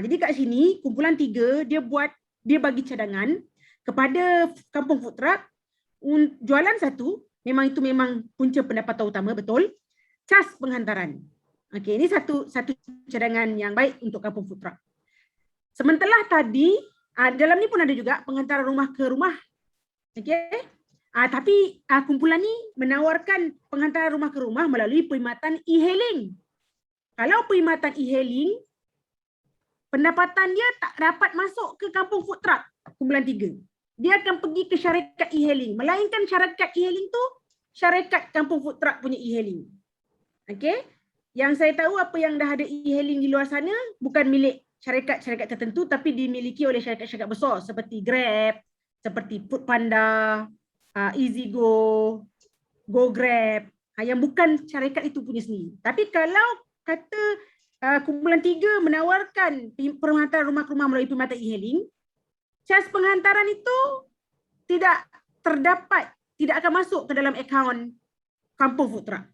Speaker 1: Jadi kat sini, kumpulan 3, dia bagi cadangan kepada kampung food truck. Jualan 1, itu memang punca pendapatan utama, betul. Cas penghantaran. Okey, ini satu cadangan yang baik untuk kampung food truck. Sementara tadi, dalam ni pun ada juga penghantaran rumah ke rumah. Okey. Tapi kumpulan ni menawarkan penghantaran rumah ke rumah melalui perkhidmatan e-hailing. Kalau perkhidmatan e-hailing, pendapatan dia tak dapat masuk ke kampung food truck, kumpulan 3. Dia akan pergi ke syarikat e-hailing. Melainkan syarikat e-hailing tu, syarikat kampung food truck punya e-hailing. Okey. Yang saya tahu apa yang dah ada e-hailing di luar sana, bukan milik syarikat-syarikat tertentu, tapi dimiliki oleh syarikat-syarikat besar seperti Grab, seperti Foodpanda, EasyGo, GoGrab, yang bukan syarikat itu punya sendiri. Tapi kalau kata kumpulan 3 menawarkan penghantaran rumah ke rumah melalui perkhidmatan e-hailing, cas penghantaran itu tidak terdapat, tidak akan masuk ke dalam akaun kampung food truck.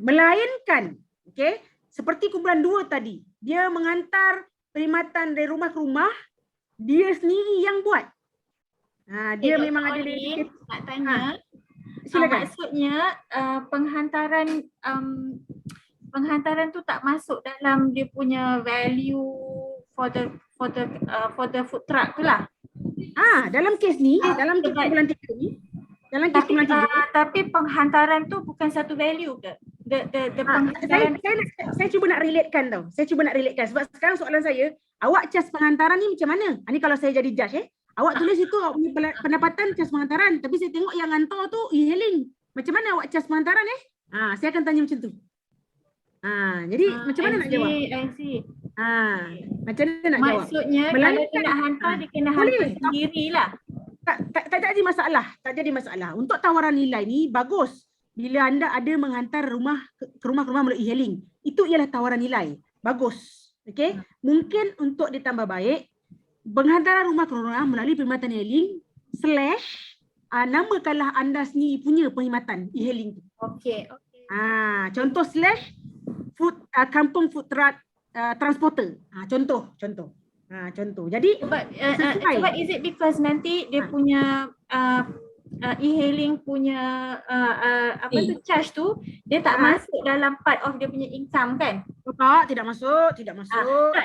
Speaker 1: Melainkan, okay, seperti kumpulan 2 tadi, dia menghantar perkhidmatan dari rumah ke rumah, dia sendiri yang buat. Dia memang ada
Speaker 3: dedicate. Nak tanya,
Speaker 1: silakan.
Speaker 3: Maksudnya penghantaran tu tak masuk dalam dia punya value for the food truck tu lah.
Speaker 1: Dalam kes ni, dalam kes kumpulan 3 ni, dalam kes kumpulan 3.
Speaker 3: Tapi penghantaran tu bukan satu value ke?
Speaker 1: Saya cuba nak relatekan tau. Sebab sekarang soalan saya, awak cas penghantaran ni macam mana? Ni kalau saya jadi judge awak tulis itu awak punya pendapatan cas penghantaran, tapi saya tengok yang hantar tu e-hailing. Macam mana awak cas penghantaran saya akan tanya macam tu. Jadi macam mana nak jawab?
Speaker 3: I see.
Speaker 1: Macam mana nak jawab?
Speaker 3: Maksudnya kalau dia nak hantar, dia kena hantar sendirilah.
Speaker 1: Tak jadi masalah. Untuk tawaran nilai ni bagus. Bila anda ada menghantar rumah ke rumah melalui e-hailing, itu ialah tawaran nilai. Bagus. Okey. Mungkin untuk ditambah baik, penghantaran rumah ke rumah melalui perkhidmatan e-hailing / namakanlah anda sendiri punya perkhidmatan e-hailing tu.
Speaker 3: Okey.
Speaker 1: Contoh / kampung food truck transporter. Contoh. Jadi
Speaker 3: sebab is it because nanti dia punya e-hailing punya charge tu dia tak masuk dalam part of dia punya income kan?
Speaker 1: Tidak masuk.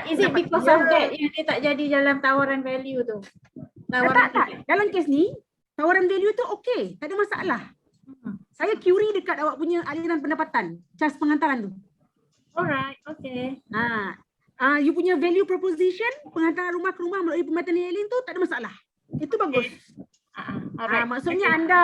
Speaker 3: Is it because of that yang dia tak jadi dalam tawaran value tu?
Speaker 1: Tak. Dalam kes ni tawaran value tu okey, tak ada masalah. Saya query dekat awak punya aliran pendapatan, cas penghantaran tu.
Speaker 3: Alright, okay.
Speaker 1: You punya value proposition, penghantaran rumah ke rumah melalui perkhidmatan e-hailing tu tak ada masalah. Itu bagus. Maksudnya anda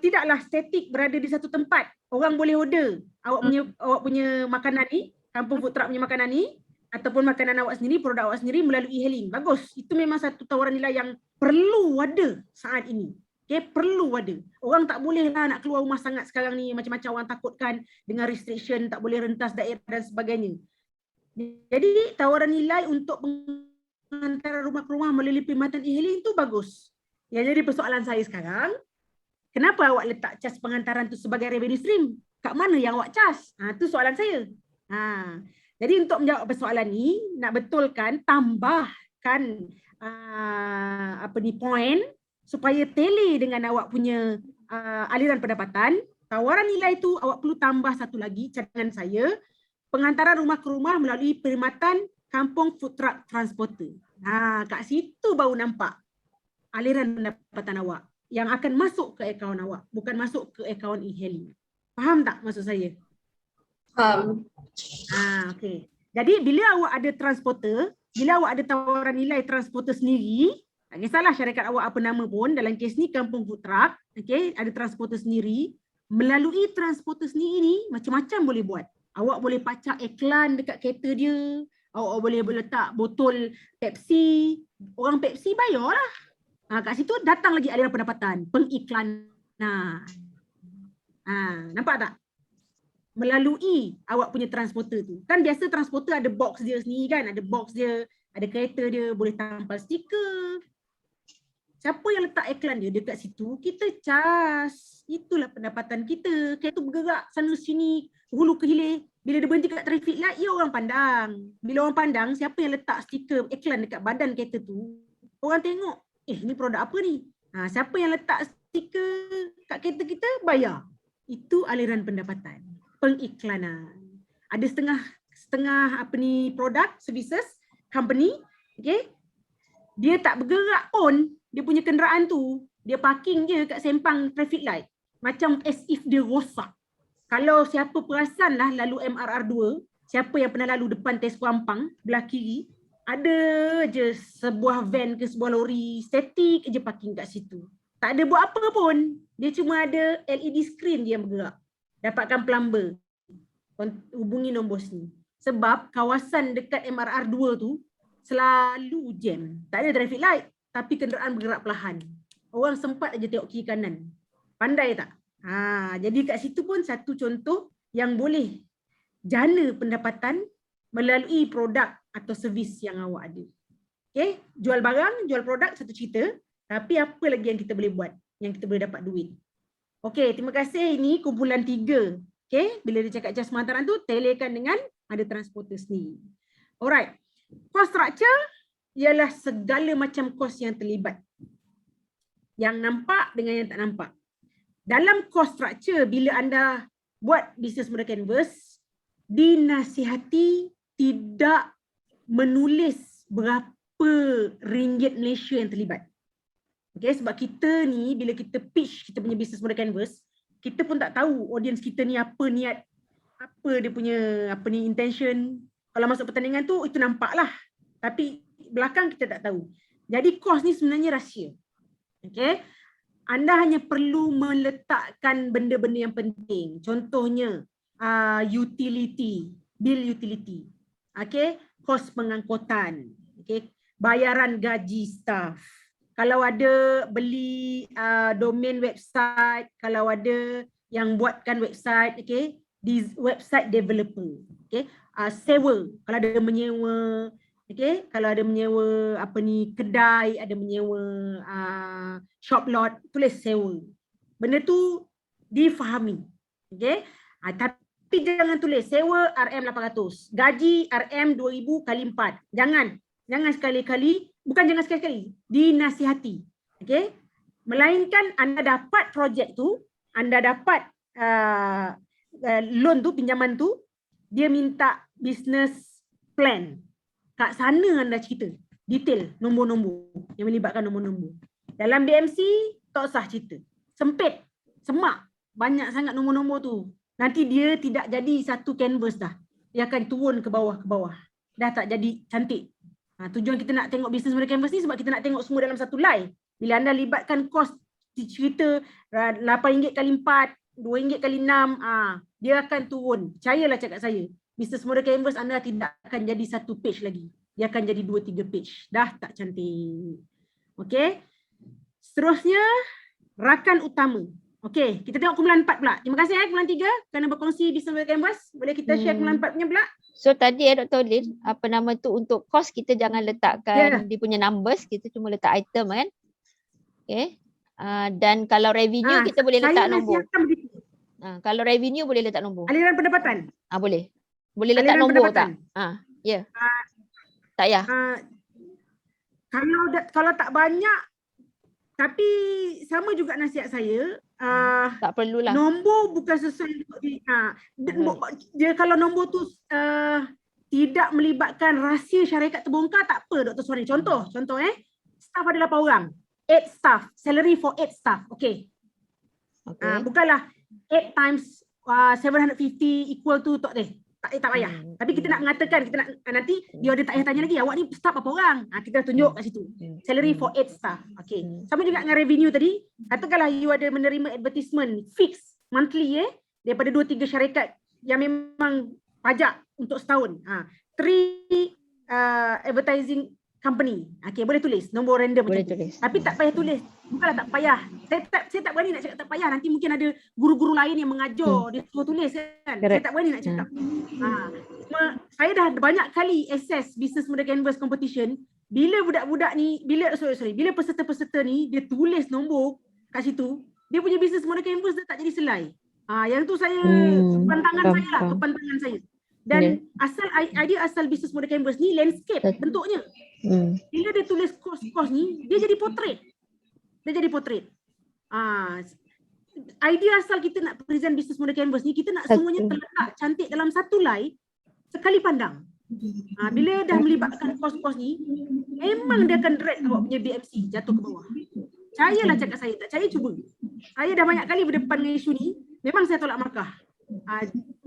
Speaker 1: tidaklah statik berada di satu tempat. Orang boleh order awak punya makanan ni, kampung food truck punya makanan ni, ataupun makanan awak sendiri, produk awak sendiri melalui e-hailing. Bagus. Itu memang satu tawaran nilai yang perlu ada saat ini. Okay, perlu ada. Orang tak boleh lah nak keluar rumah sangat sekarang ni, macam-macam orang takutkan dengan restriction, tak boleh rentas daerah dan sebagainya. Jadi tawaran nilai untuk pengantaran rumah ke rumah melalui perkhidmatan e-hailing tu bagus. Yang jadi persoalan saya sekarang, kenapa awak letak cas pengantaran tu sebagai revenue stream? Kat mana yang awak cas? Tu soalan saya. Jadi untuk menjawab persoalan ni, nak betulkan, tambahkan point supaya tally dengan awak punya aliran pendapatan. Tawaran nilai tu awak perlu tambah satu lagi cadangan saya, pengantaran rumah ke rumah melalui perkhidmatan kampung food truck transporter. Kat situ baru nampak aliran pendapatan awak yang akan masuk ke akaun awak, bukan masuk ke akaun e-hailing. Faham tak maksud saya?
Speaker 8: Faham.
Speaker 1: Okey. Jadi bila awak ada transporter, bila awak ada tawaran nilai transporter sendiri, tak kisahlah syarikat awak apa nama pun, dalam kes ni kampung food truck, okey, ada transporter sendiri. Melalui transporter sendiri ni macam-macam boleh buat. Awak boleh pacak iklan dekat kereta dia, awak boleh letak botol Pepsi, orang Pepsi bayar lah. Kat situ datang lagi aliran pendapatan, pengiklanan. Nampak tak? Melalui awak punya transporter tu. Kan biasa transporter ada box dia sendiri kan, ada box dia, ada kereta dia, boleh tampal stiker. Siapa yang letak iklan dia dekat situ, kita cas. Itulah pendapatan kita. Kereta bergerak sana sini, hulu ke hilir. Bila dia berhenti kat traffic light, ya orang pandang. Bila orang pandang, siapa yang letak stiker iklan dekat badan kereta tu, orang tengok, ni produk apa ni? Siapa yang letak stiker kat kereta kita, bayar. Itu aliran pendapatan, pengiklanan. Ada setengah produk, services, company, okay? Dia tak bergerak pun, dia punya kenderaan tu, dia parking je kat sempang traffic light. Macam as if dia rosak. Kalau siapa perasan lah lalu MRR2, siapa yang pernah lalu depan Tesco Ampang, belah kiri, ada je sebuah van ke sebuah lori, statik je parking kat situ. Tak ada buat apa pun. Dia cuma ada LED screen je yang bergerak. Dapatkan plumber. Hubungi nombor sini. Sebab kawasan dekat MRR2 tu selalu jam. Tak ada traffic light, tapi kenderaan bergerak perlahan. Orang sempat aja tengok kiri kanan. Pandai tak? Jadi kat situ pun satu contoh yang boleh jana pendapatan melalui produk atau servis yang awak ada. Okay? Jual barang, jual produk satu cerita, tapi apa lagi yang kita boleh buat, yang kita boleh dapat duit. Okay, terima kasih. Ini kumpulan 3. Okay, bila dia cakap just pengantaran tu, telekan dengan ada transporter sendiri. Alright. Cost structure ialah segala macam kos yang terlibat. Yang nampak dengan yang tak nampak. Dalam cost structure, bila anda buat business model canvas, dinasihati tidak menulis berapa ringgit Malaysia yang terlibat. Okay, sebab kita ni bila kita pitch kita punya business model canvas, kita pun tak tahu audience kita ni apa niat, apa dia punya intention. Kalau masuk pertandingan tu itu nampak lah. Tapi belakang kita tak tahu. Jadi cost ni sebenarnya rahsia. Okay. Anda hanya perlu meletakkan benda-benda yang penting. Contohnya utility, bill utility. Okay. Kos pengangkutan. Okay. Bayaran gaji staff. Kalau ada beli domain website, kalau ada yang buatkan website, okay, di website developer, okay, sewa, kalau ada menyewa, okay, kalau ada menyewa kedai, ada menyewa shop lot, tulis sewa. Benda tu difahami, okay. Tapi jangan tulis sewa RM800, gaji RM2000 kali 4. Jangan sekali-kali. Bukan jangan sekali-kali, dinasihati. Okay? Melainkan anda dapat projek tu, anda dapat loan tu, pinjaman tu, dia minta business plan. Kat sana anda cerita, detail, nombor-nombor, yang melibatkan nombor-nombor. Dalam BMC, tak usah cerita. Sempit, semak, banyak sangat nombor-nombor tu. Nanti dia tidak jadi satu canvas dah. Dia akan turun ke bawah. Dah tak jadi cantik. Tujuan kita nak tengok business model canvas ni sebab kita nak tengok semua dalam satu line. Bila anda libatkan kos cerita RM8 kali 4, RM2 kali 6, dia akan turun. Percayalah cakap saya. Business model canvas anda tidak akan jadi satu page lagi. Dia akan jadi 2-3 page. Dah tak cantik. Okey. Seterusnya, Rakan utama. Okey, kita tengok kumpulan 4 pula. Terima kasih kumpulan 3 kerana berkongsi business model canvas. Boleh kita share kumpulan 4 punya pula?
Speaker 2: So tadi Dr. Lin, apa nama tu untuk kos kita jangan letakkan dia punya numbers, kita cuma letak item kan. Okay. Dan kalau revenue kita boleh letak nombor. Kalau revenue boleh letak nombor.
Speaker 1: Aliran pendapatan.
Speaker 2: Boleh. Boleh letak
Speaker 1: Aliran
Speaker 2: nombor
Speaker 1: pendapatan.
Speaker 2: tak? Ya. Tak payah.
Speaker 1: Kalau tak banyak, tapi sama juga nasihat saya,
Speaker 2: tak perlulah.
Speaker 1: nombor bukan sesuai untuk dia kalau nombor tu tidak melibatkan rahsia syarikat terbongkar, tak apa Dr. Suwani. Contoh staff ada 8 orang, 8 staff, salary for 8 staff. Okay. Bukanlah 8 times 750 equal to tak payah. Tapi kita nak mengatakan, kita nak nanti dia ada tak payah tanya lagi, awak ni staff berapa orang? Kita dah tunjuk kat situ. Salary for 8 staff. Okay. Sama juga dengan revenue tadi. Katakanlah you ada menerima advertisement fix monthly daripada 2-3 syarikat yang memang pajak untuk setahun. 3 advertising company. Okay, boleh tulis nombor random
Speaker 2: boleh
Speaker 1: macam
Speaker 2: tulis.
Speaker 1: tu. Tapi tak payah tulis. Bukanlah tak payah. Saya tak berani nak cakap tak payah. Nanti mungkin ada guru-guru lain yang mengajar dia suruh tulis kan. Saya tak berani nak cakap. Saya dah banyak kali assess business model canvas competition. Bila budak-budak ni, bila peserta-peserta ni dia tulis nombor kat situ, dia punya business model canvas dia tak jadi selai. Yang tu saya kepantangan saya. Dan idea asal business model canvas ni landscape bentuknya. Bila dia tulis kos-kos ni, dia jadi portrait. Idea asal kita nak present business model canvas ni, kita nak semuanya terletak cantik dalam satu line sekali pandang. Bila dah melibatkan kos-kos ni, memang dia akan drag awak punya BMC jatuh ke bawah. Percayalah cakap saya, tak percaya cuba. Saya dah banyak kali berdepan dengan isu ni, memang saya tolak markah.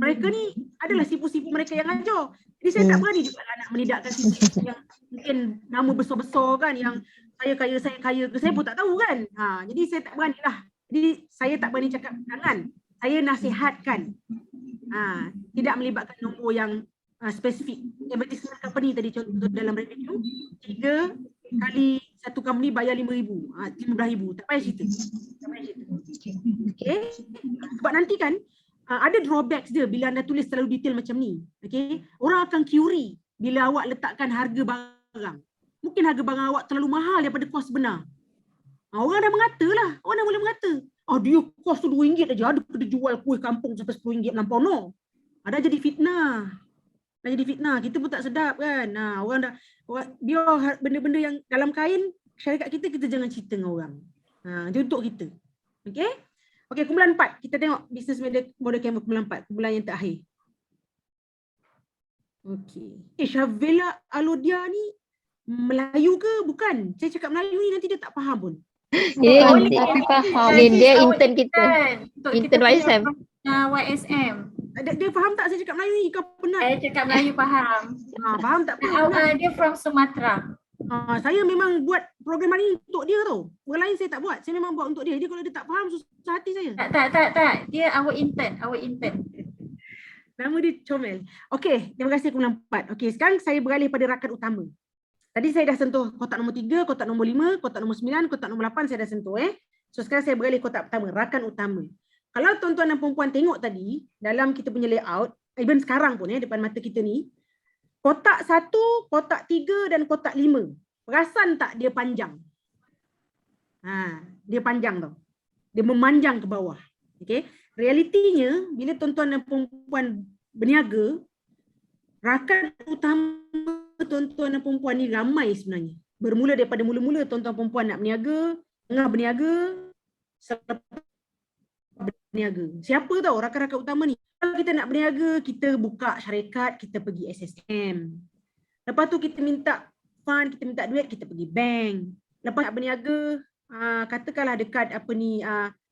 Speaker 1: Mereka ni adalah sipu-sipu mereka yang ajar. Jadi saya tak berani juga nak menidakkan sipu yang mungkin nama besar-besar kan, yang saya kaya ke, saya pun tak tahu kan. Jadi saya tak berani lah. Jadi saya tak berani cakap jangan. Saya nasihatkan tidak melibatkan nombor yang spesifik. Advertisement company tadi contoh dalam revenue, 3 kali satu company bayar 5,000, 15,000. Tak payah cerita. Okay. Sebab nanti kan ada drawbacks dia bila anda tulis terlalu detail macam ni. Okay. Orang akan query bila awak letakkan harga barang. Mungkin harga barang awak terlalu mahal daripada kos sebenar. Orang dah mengata lah. Orang dah boleh mengata. Dia kos tu RM2 aja. Ada kena jual kuih kampung sampai RM10 melampau no. Ada jadi fitnah. Kita pun tak sedap kan. Dia benda-benda yang dalam kain syarikat kita jangan cerita dengan orang. Dia untuk kita. Okey, kumpulan 4. Kita tengok business model canvas kumpulan 4. Kumpulan yang terakhir. Okey. Syavela Alodia ni Melayu ke? Bukan. Saya cakap Melayu ni nanti dia tak faham pun.
Speaker 2: Dia faham. Dia intern kita. Intern YSM.
Speaker 3: YSM.
Speaker 1: Dia faham tak saya cakap Melayu ni? Kau penat?
Speaker 3: Saya cakap Melayu faham.
Speaker 1: Faham tak?
Speaker 3: Dia from Sumatera.
Speaker 1: Saya memang buat program ni untuk dia tau. Orang lain saya tak buat. Saya memang buat untuk dia. Jadi kalau dia tak faham, susah hati saya.
Speaker 3: Tak. Dia our intern.
Speaker 1: Nama dia Comel. Okey, terima kasih kumpulan 4. Okey, sekarang saya beralih pada rakan utama. Tadi saya dah sentuh kotak nombor 3, kotak nombor 5, kotak nombor 9, kotak nombor 8 saya dah sentuh. So sekarang saya beralih kotak pertama, rakan utama. Kalau tuan-tuan dan perempuan tengok tadi, dalam kita punya layout, even sekarang pun depan mata kita ni, kotak 1, kotak 3 dan kotak 5. Perasan tak dia panjang? Dia panjang tau. Dia memanjang ke bawah. Okay? Realitinya, bila tuan-tuan dan perempuan berniaga, rakan utama tuan-tuan dan perempuan ni ramai sebenarnya. Bermula daripada mula-mula tuan-tuan perempuan nak berniaga, tengah berniaga, selepas berniaga. Siapa tahu rakan-rakan utama ni? Kalau kita nak berniaga, kita buka syarikat, kita pergi SSM. Lepas tu kita minta fund, kita minta duit, kita pergi bank. Lepas nak berniaga, katakanlah dekat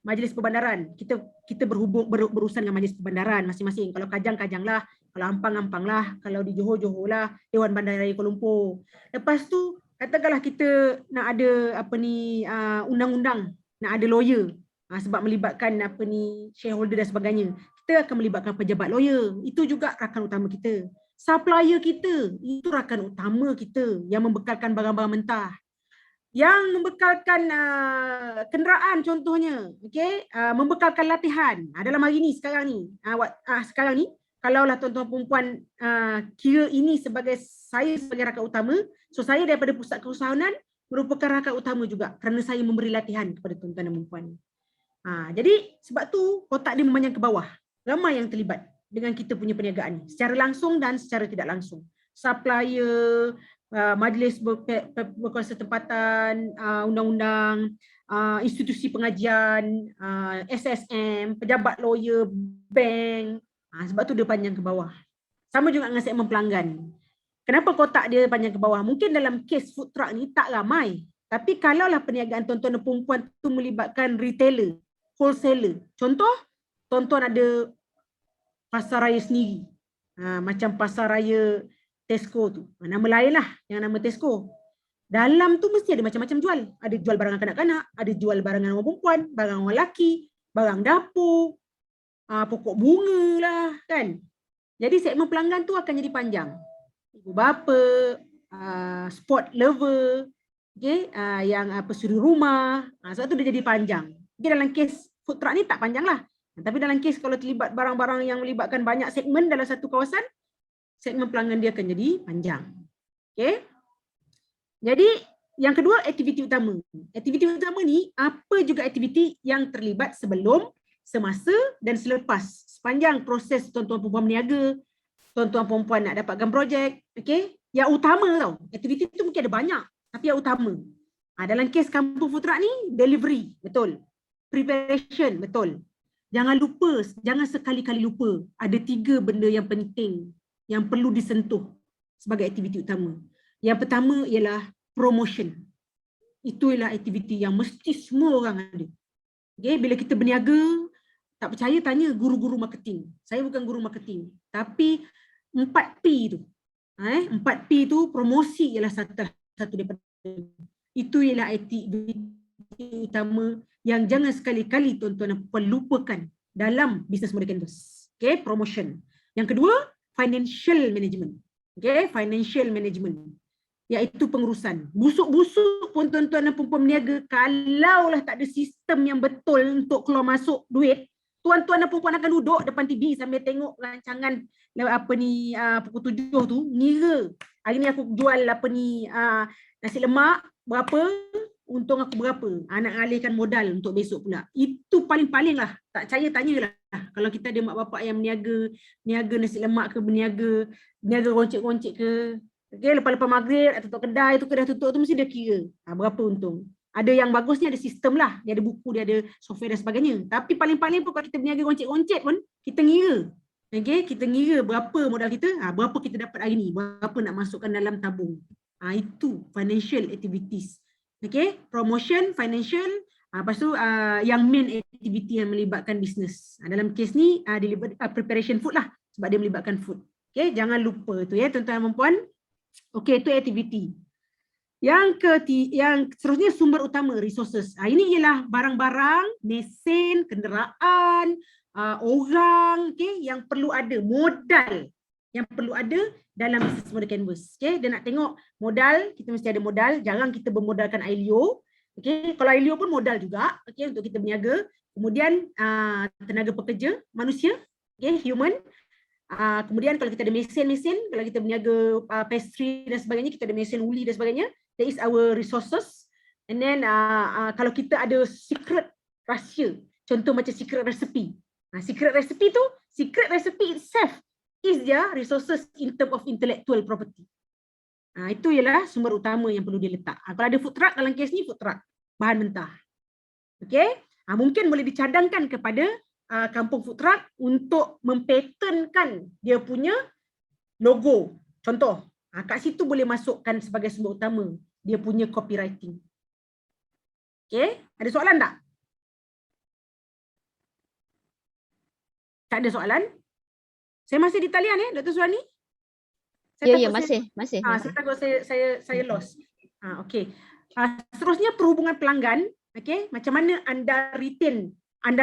Speaker 1: majlis perbandaran. Kita berurusan dengan majlis perbandaran masing-masing. Kalau Kajang lah, kalau Ampang lah, kalau di Johor lah, Dewan Bandaraya Kuala Lumpur. Lepas tu katakanlah kita nak ada undang-undang, nak ada lawyer. Sebab melibatkan shareholder dan sebagainya. Kita akan melibatkan pejabat lawyer. Itu juga rakan utama kita. Supplier kita, itu rakan utama kita yang membekalkan barang-barang mentah. yang membekalkan kenderaan contohnya, okey, membekalkan latihan. Dalam hari ni sekarang ni, sekarang ni kalaulah tuan-tuan perempuan kira ini sebagai saya sebagai rakan utama, so saya daripada pusat keusahawanan merupakan rakan utama juga kerana saya memberi latihan kepada tuan-tuan dan perempuan. Jadi sebab tu kotak dia memanjang ke bawah. Ramai yang terlibat dengan kita punya perniagaan ni secara langsung dan secara tidak langsung. Supplier, majlis berkuasa tempatan, undang-undang, institusi pengajian, SSM, pejabat lawyer, bank. Sebab tu dia panjang ke bawah. Sama juga dengan segmen pelanggan. Kenapa kotak dia panjang ke bawah? Mungkin dalam kes food truck ni tak ramai. Tapi kalaulah perniagaan tuan-tuan dan perempuan tu melibatkan retailer, wholesaler. Contoh, tuan-tuan ada pasar raya sendiri. Macam pasar raya Tesco tu. Nama lain lah yang nama Tesco. Dalam tu mesti ada macam-macam jual. Ada jual barangan kanak-kanak, ada jual barangan orang perempuan, barang orang lelaki, barang dapur, pokok bunga lah kan. Jadi segmen pelanggan tu akan jadi panjang. Ibu bapa, sport lover, okay, yang suri rumah. Sebab tu dia jadi panjang. Okay, dalam kes food truck ni tak panjang lah. Tapi dalam kes kalau terlibat barang-barang yang melibatkan banyak segmen dalam satu kawasan, segmen pelanggan dia akan jadi panjang. Okay. Jadi yang kedua, aktiviti utama. Aktiviti utama ni apa juga aktiviti yang terlibat sebelum, semasa dan selepas sepanjang proses tuan-tuan perempuan berniaga, tuan-tuan perempuan nak dapatkan projek. Okay. Yang utama tau. Aktiviti tu mungkin ada banyak, tapi yang utama. Dalam kes kampung food truck ni, delivery, betul. Preparation, betul. Jangan lupa, jangan sekali-kali lupa. Ada 3 benda yang penting yang perlu disentuh sebagai aktiviti utama. Yang pertama ialah promotion. Itu ialah aktiviti yang mesti semua orang ada. Okay, bila kita berniaga, tak percaya tanya guru-guru marketing. Saya bukan guru marketing. Tapi 4P tu. 4P tu promosi ialah satu daripada. Itu ialah aktiviti utama yang jangan sekali-kali tuan-tuan dan puan lupakan dalam business model canvas. Okay, promotion. Yang kedua, financial management. Okay, financial management. Iaitu pengurusan. Busuk-busuk pun tuan-tuan dan perempuan berniaga, kalaulah tak ada sistem yang betul untuk keluar masuk duit, tuan-tuan dan perempuan akan duduk depan TV sambil tengok rancangan pukul 7 tu, ngira. Hari ni aku jual nasi lemak berapa, untung aku berapa. Nak alihkan modal untuk besok pula. Itu paling-paling lah. Tak percaya tanyalah. Kalau kita ada mak bapak yang berniaga nasi lemak ke, berniaga roncik-roncik ke. Okay, lepas-lepas maghrib atau tutup kedai tu, kedai tutup tu mesti dia kira berapa untung. Ada yang bagusnya ada sistem lah. Dia ada buku, dia ada software dan sebagainya. Tapi paling-paling pun kalau kita berniaga roncik-roncik pun, kita ngira. Okay, kita ngira berapa modal kita, berapa kita dapat hari ni, berapa nak masukkan dalam tabung. Itu financial activities. Okay, promotion, financial, lepas tu yang main activity yang melibatkan bisnes. Dalam kes ni, preparation food lah, sebab dia melibatkan food. Okay, jangan lupa tu ya tuan-tuan dan puan. Okay, itu aktiviti. Yang seterusnya sumber utama, resources. Ini ialah barang-barang, mesin, kenderaan, orang, okay, yang perlu ada, modal yang perlu ada dalam business model canvas. Okay, dia nak tengok modal, kita mesti ada modal, jarang kita bermodalkan Ailio. Okay, kalau Ailio pun modal juga, okay, untuk kita berniaga. Kemudian tenaga pekerja, manusia, okay, human. Kemudian kalau kita ada mesin, kalau kita berniaga pastry dan sebagainya, kita ada mesin uli dan sebagainya, that is our resources. And then kalau kita ada secret rahsia, contoh macam secret recipe. Secret recipe itself is their resources in term of intellectual property. Itu ialah sumber utama yang perlu diletak. Kalau ada food truck, dalam kes ni food truck, bahan mentah. Okay? Mungkin boleh dicadangkan kepada kampung food truck untuk mempatentkan dia punya logo. Contoh, kat situ boleh masukkan sebagai sumber utama dia punya copywriting. Okay? Ada soalan tak? Tak ada soalan? Saya masih di talian Dr. Suhani?
Speaker 2: Ya, masih.
Speaker 1: Saya takut saya lost. Okay. Seterusnya perhubungan pelanggan. Okay, macam mana anda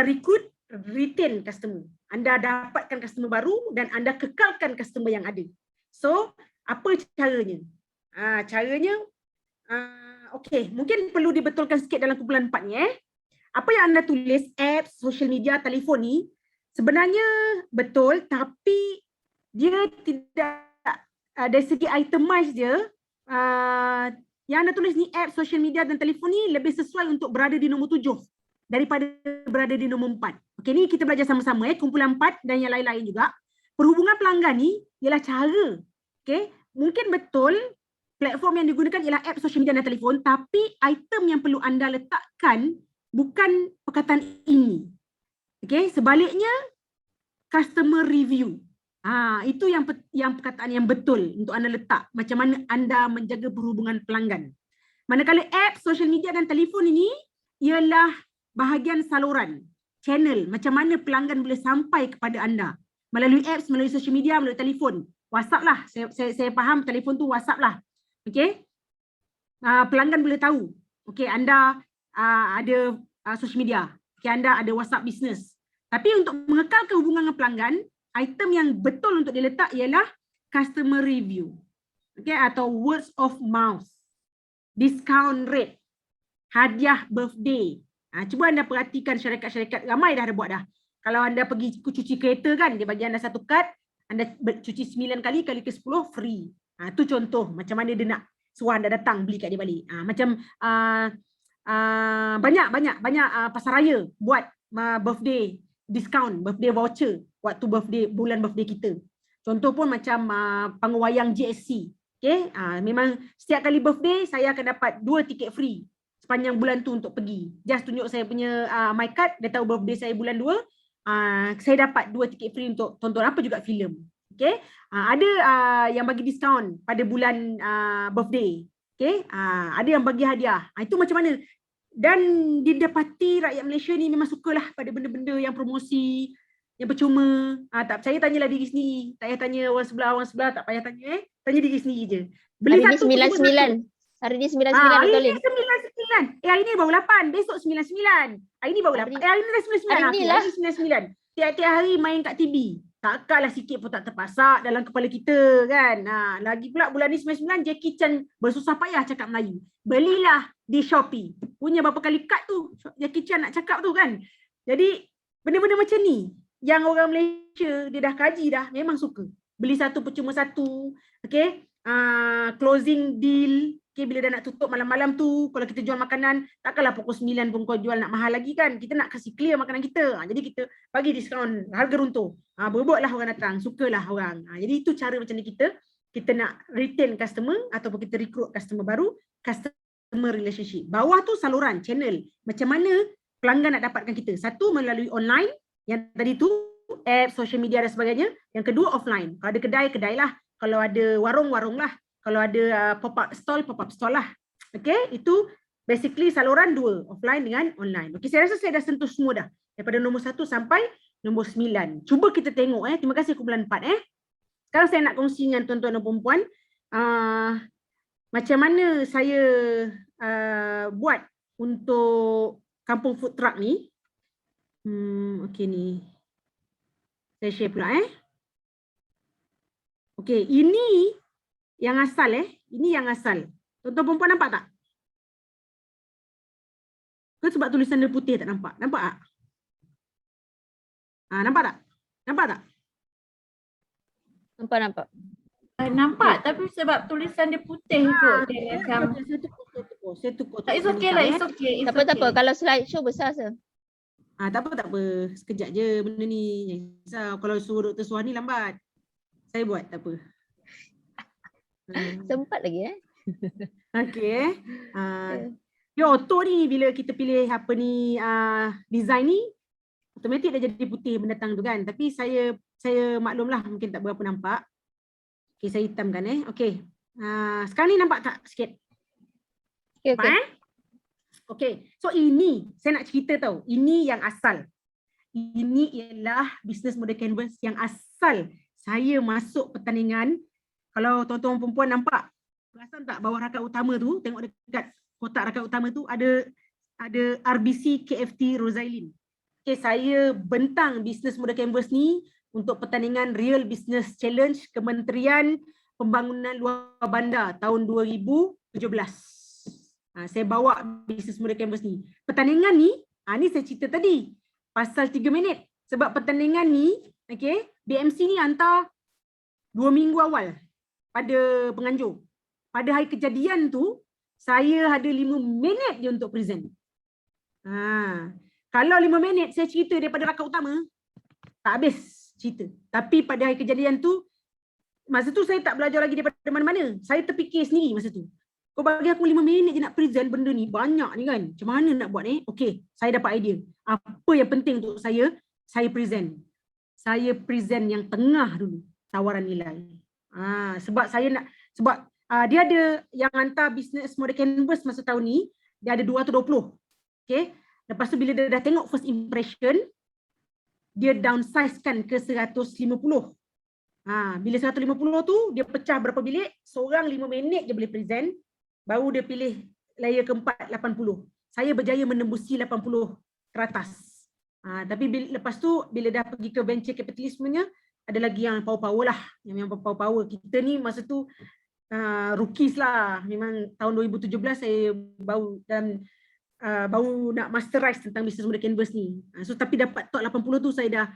Speaker 1: recruit, retain customer. Anda dapatkan customer baru dan anda kekalkan customer yang ada. So, apa caranya? Caranya Okey, mungkin perlu dibetulkan sikit dalam kumpulan 4 ni Apa yang anda tulis, apps, social media, telefon ni sebenarnya betul tapi dia tidak dari segi itemize dia yang anda tulis ni apps, social media dan telefon ni lebih sesuai untuk berada di nombor 7 daripada berada di nombor 4. Okey, ni kita belajar sama-sama kumpulan 4 dan yang lain-lain juga. Perhubungan pelanggan ni ialah cara. Okey, mungkin betul platform yang digunakan ialah app, social media dan telefon, tapi item yang perlu anda letakkan bukan perkataan ini. Okey, sebaliknya customer review. Itu yang perkataan yang betul untuk anda letak. Macam mana anda menjaga perhubungan pelanggan. Manakala app, social media dan telefon ini ialah bahagian saluran, channel, macam mana pelanggan boleh sampai kepada anda. Melalui apps, melalui social media, melalui telefon. WhatsApp lah, saya faham telefon tu WhatsApp lah. Okey, pelanggan boleh tahu. Okey, anda ada social media. Okey, anda ada WhatsApp business. Tapi untuk mengekalkan hubungan dengan pelanggan, item yang betul untuk diletak ialah customer review. Okey, atau words of mouth, discount rate, hadiah birthday. Cuba anda perhatikan syarikat-syarikat ramai dah ada buat dah. Kalau anda pergi cuci kereta kan, dia bagi anda satu kad, anda cuci 9 kali ke 10 free. Tu contoh macam mana dia nak suruh anda datang beli kat dia balik. Macam banyak pasar raya buat birthday discount, birthday voucher waktu bulan birthday kita. Contoh pun macam pangwayang GSC. Okay? Memang setiap kali birthday saya akan dapat 2 tiket free sepanjang bulan tu untuk pergi. Just tunjuk saya punya my card, dia tahu birthday saya bulan 2, saya dapat 2 tiket free untuk tonton apa juga filem. Okay? Ada yang bagi diskaun pada bulan birthday. Okay? Ada yang bagi hadiah. Itu macam mana? Dan didapati rakyat Malaysia ni memang sukalah pada benda-benda yang promosi, yang percuma. Tak percaya tanyalah diri sendiri. Tak payah tanya orang sebelah tak payah tanya. Tanya diri sendiri je. Beli
Speaker 2: Hari
Speaker 1: satu,
Speaker 2: ni 99. Hari ni 99 betul ni.
Speaker 1: Hari ni 99. Hari ni baru 8, besok 99. Hari ni baru 8. Hari ni dah 99.
Speaker 2: Hari ni lah.
Speaker 1: 99. Tiap-tiap hari main kat TV. Takkanlah sikit pun tak terpasak dalam kepala kita kan. Lagi pula bulan ni 99 Jackie Chan bersusah payah cakap Melayu. Belilah di Shopee. Punya berapa kali kad tu Jackie Chan nak cakap tu kan. Jadi benda-benda macam ni yang orang Malaysia dia dah kaji dah, memang suka. Beli satu percuma satu. Okay. Closing deal. Okay, bila dah nak tutup malam-malam tu, kalau kita jual makanan, takkanlah pukul 9 pun kau jual nak mahal lagi kan. Kita nak kasih clear makanan kita. Jadi kita bagi diskaun harga runtuh. Berebutlah orang datang, sukalah orang. Jadi itu cara macam ni kita nak retain customer ataupun kita recruit customer baru, customer relationship. Bawah tu saluran, channel. Macam mana pelanggan nak dapatkan kita. Satu melalui online, yang tadi tu app, social media dan sebagainya. Yang kedua offline. Kalau ada kedai, kedai lah. Kalau ada warung, warung lah. Kalau ada pop-up stall lah. Okay, itu basically saluran 2, offline dengan online. Okay, saya rasa saya dah sentuh semua dah. Daripada nombor 1 sampai nombor 9. Cuba kita tengok. Terima kasih kumpulan 4. Sekarang saya nak kongsi dengan tuan-tuan dan puan-puan. Macam mana saya buat untuk kampung food truck ni. Okay ni. Saya share pula. Okay, ini yang asal ini yang asal. Tuan-tuan perempuan nampak tak? Ke sebab tulisan dia putih tak nampak? Nampak tak? Nampak tak? Nampak tak?
Speaker 2: Nampak.
Speaker 3: Nampak tapi sebab tulisan dia putih kot. Dia macam
Speaker 1: Saya tukar.
Speaker 3: it's okay lah, it's okay.
Speaker 2: Tak apa. Kalau slideshow besar se.
Speaker 1: Tak apa. Sekejap je benda ni. Kalau suruh Dr. Suhani lambat. Saya buat tak apa.
Speaker 2: Sempat lagi
Speaker 1: Okay. Auto ni bila kita pilih apa ni design ni automatik dah jadi putih mendatang tu kan. Tapi saya maklumlah mungkin tak berapa nampak. Okay, saya hitamkan Okay. Sekarang ni nampak tak sikit?
Speaker 2: Okay.
Speaker 1: Okay. So ini saya nak cerita tau. Ini yang asal. Ini ialah business model canvas yang asal saya masuk pertandingan. Kalau tuan-tuan perempuan nampak, perasan tak bawah rakat utama tu, tengok dekat kotak rakat utama tu ada RBC KFT Rosailin. Okay, saya bentang business model canvas ni untuk pertandingan Real Business Challenge Kementerian Pembangunan Luar Bandar tahun 2017. Saya bawa business model canvas ni. Pertandingan ni, ni saya cerita tadi pasal 3 minit. Sebab pertandingan ni, okay, BMC ni hantar 2 minggu awal pada penganjur. Pada hari kejadian tu, saya ada 5 minit je untuk present. Kalau 5 minit saya cerita daripada rakan utama, tak habis cerita. Tapi pada hari kejadian tu, masa tu saya tak belajar lagi daripada mana-mana. Saya terfikir sendiri masa tu. Kau bagi aku 5 minit je nak present benda ni, banyak ni kan. Macam mana nak buat ni? Okey, saya dapat idea. Apa yang penting untuk saya present. Saya present yang tengah dulu, tawaran nilai. Sebab dia ada yang hantar business model canvas masa tahun ni, dia ada 220. Okey. Lepas tu bila dia dah tengok first impression, dia downsize-kan ke 150. Bila 150 tu, dia pecah berapa bilik, seorang 5 minit je boleh present, baru dia pilih layer keempat 80. Saya berjaya menembusi 80 teratas. Tapi lepas tu, bila dah pergi ke venture capitalismenya, ada lagi yang power-power lah. Yang power-power. Kita ni masa tu rookies lah. Memang tahun 2017 saya baru nak masterize tentang business model canvas ni. Tapi dapat top 80 tu saya dah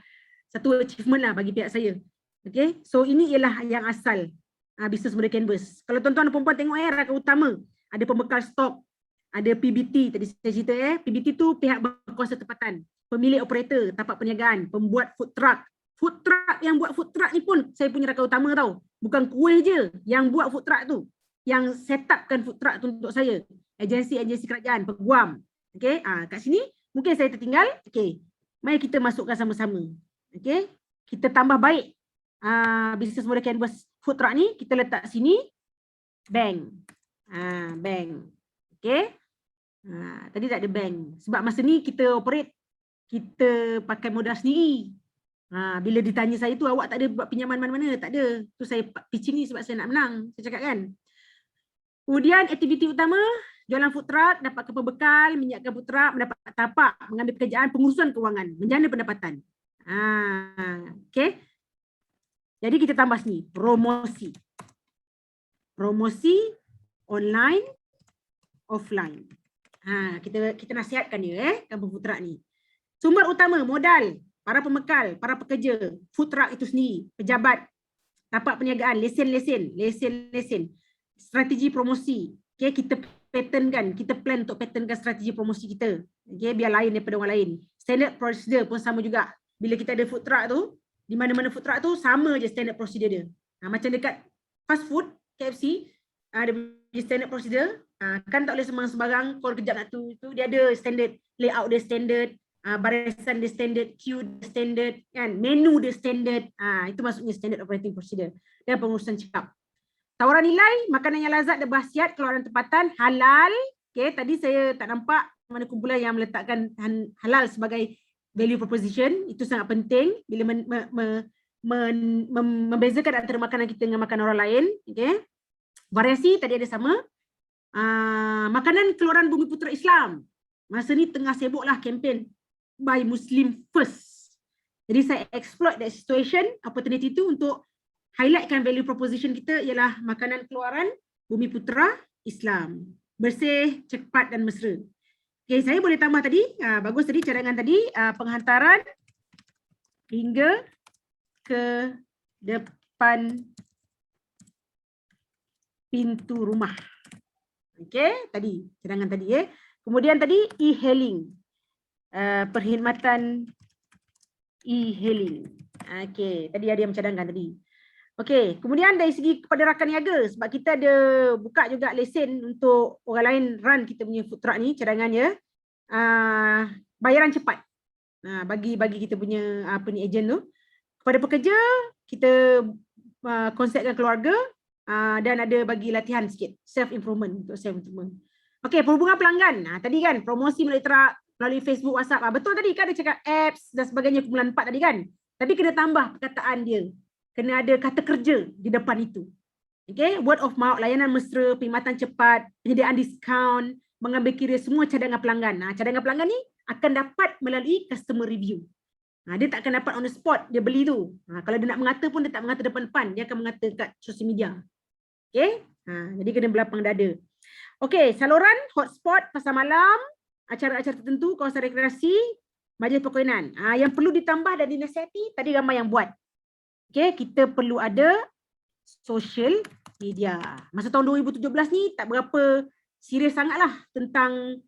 Speaker 1: satu achievement lah bagi pihak saya. Okay, so ini ialah yang asal business model canvas. Kalau tuan-tuan dan perempuan tengok rakan utama, ada pembekal stok, ada PBT tadi saya cerita PBT tu pihak berkuasa tempatan, pemilik operator, tapak perniagaan, pembuat food truck. Food truck yang buat food truck ni pun saya punya rakan utama tau. Bukan kuih je yang buat food truck tu. Yang set upkan food truck tu untuk saya. Agensi-agensi kerajaan, peguam. Okay, kat sini mungkin saya tertinggal. Okay, mari kita masukkan sama-sama. Okay, kita tambah baik business model canvas food truck ni, kita letak sini bank. Bank. Okay. Tadi tak ada bank. Sebab masa ni kita operate, kita pakai modal sendiri. Bila ditanya saya tu, awak tak ada buat pinjaman mana-mana? Tak ada. Tu saya pitching ni sebab saya nak menang. Saya cakap kan. Kemudian aktiviti utama, jualan food truck, dapatkan pembekal, menyiapkan food truck, mendapat tapak, mengambil pekerjaan, pengurusan kewangan, menjana pendapatan. Okay. Jadi kita tambah sini, promosi. Promosi online, offline. Kita nasihatkan dia kampung food truck ni. Sumber utama, modal, para pembekal, para pekerja, food truck itu sendiri, pejabat, tapak perniagaan, lesen. Strategi promosi. Okay, kita patternkan, kita plan untuk patternkan strategi promosi kita. Okay, biar lain daripada orang lain. Standard procedure pun sama juga. Bila kita ada food truck tu, di mana-mana food truck tu sama je standard procedure dia. Macam dekat fast food, KFC, ada standard procedure. Kan tak boleh sembarang call kejap nak tu. Dia ada standard, layout dia standard, barisan dia standard, queue dia standard, kan, menu dia standard. Itu maksudnya standard operating procedure. Dan pengurusan check-up. Tawaran nilai, makanan yang lazat dan berkhasiat, keluaran tempatan, halal. Okay, tadi saya tak nampak mana kumpulan yang meletakkan halal sebagai value proposition. Itu sangat penting bila membezakan antara makanan kita dengan makanan orang lain. Okay. Variasi tadi ada sama. Makanan keluaran Bumiputra Islam. Masa ni tengah sibuklah kempen Buy Muslim First. Jadi saya exploit that situation, opportunity tu untuk highlightkan value proposition kita ialah makanan keluaran Bumiputra Islam. Bersih, cepat dan mesra. Okay, saya boleh tambah tadi, bagus tadi cadangan tadi, penghantaran hingga ke depan pintu rumah. Okay, tadi cadangan tadi . Kemudian tadi e-hailing, perkhidmatan e-hailing. Okay, tadi ada yang mencadangkan tadi. Okey, kemudian dari segi kepada rakan niaga, sebab kita ada buka juga lesen untuk orang lain run kita punya food truck ni, cadangannya bayaran cepat. Bagi kita punya ejen tu. Kepada pekerja, kita konsepkan keluarga dan ada bagi latihan sikit, self improvement untuk self improvement. Okey, perhubungan pelanggan. Tadi kan promosi melalui truck, melalui Facebook, WhatsApp. Betul tadi kan dia cakap apps dan sebagainya, kumpulan 4 tadi kan. Tapi kena tambah perkataan dia. Kena ada kata kerja di depan itu. Okay, word of mouth, layanan mesra, perkhidmatan cepat, penyediaan diskaun, mengambil kira semua cadangan pelanggan. Cadangan pelanggan ni akan dapat melalui customer review. Dia tak akan dapat on the spot, dia beli tu. Kalau dia nak mengata pun dia tak mengata depan-depan, dia akan mengata kat social media. Okay, jadi kena berlapang dada. Okey, saluran, hotspot, pasar malam, acara-acara tertentu, kawasan rekreasi, majlis perkahwinan. Yang perlu ditambah dan dinasihati, tadi ramai yang buat. Okey, kita perlu ada social media. Masa tahun 2017 ni tak berapa serius sangatlah tentang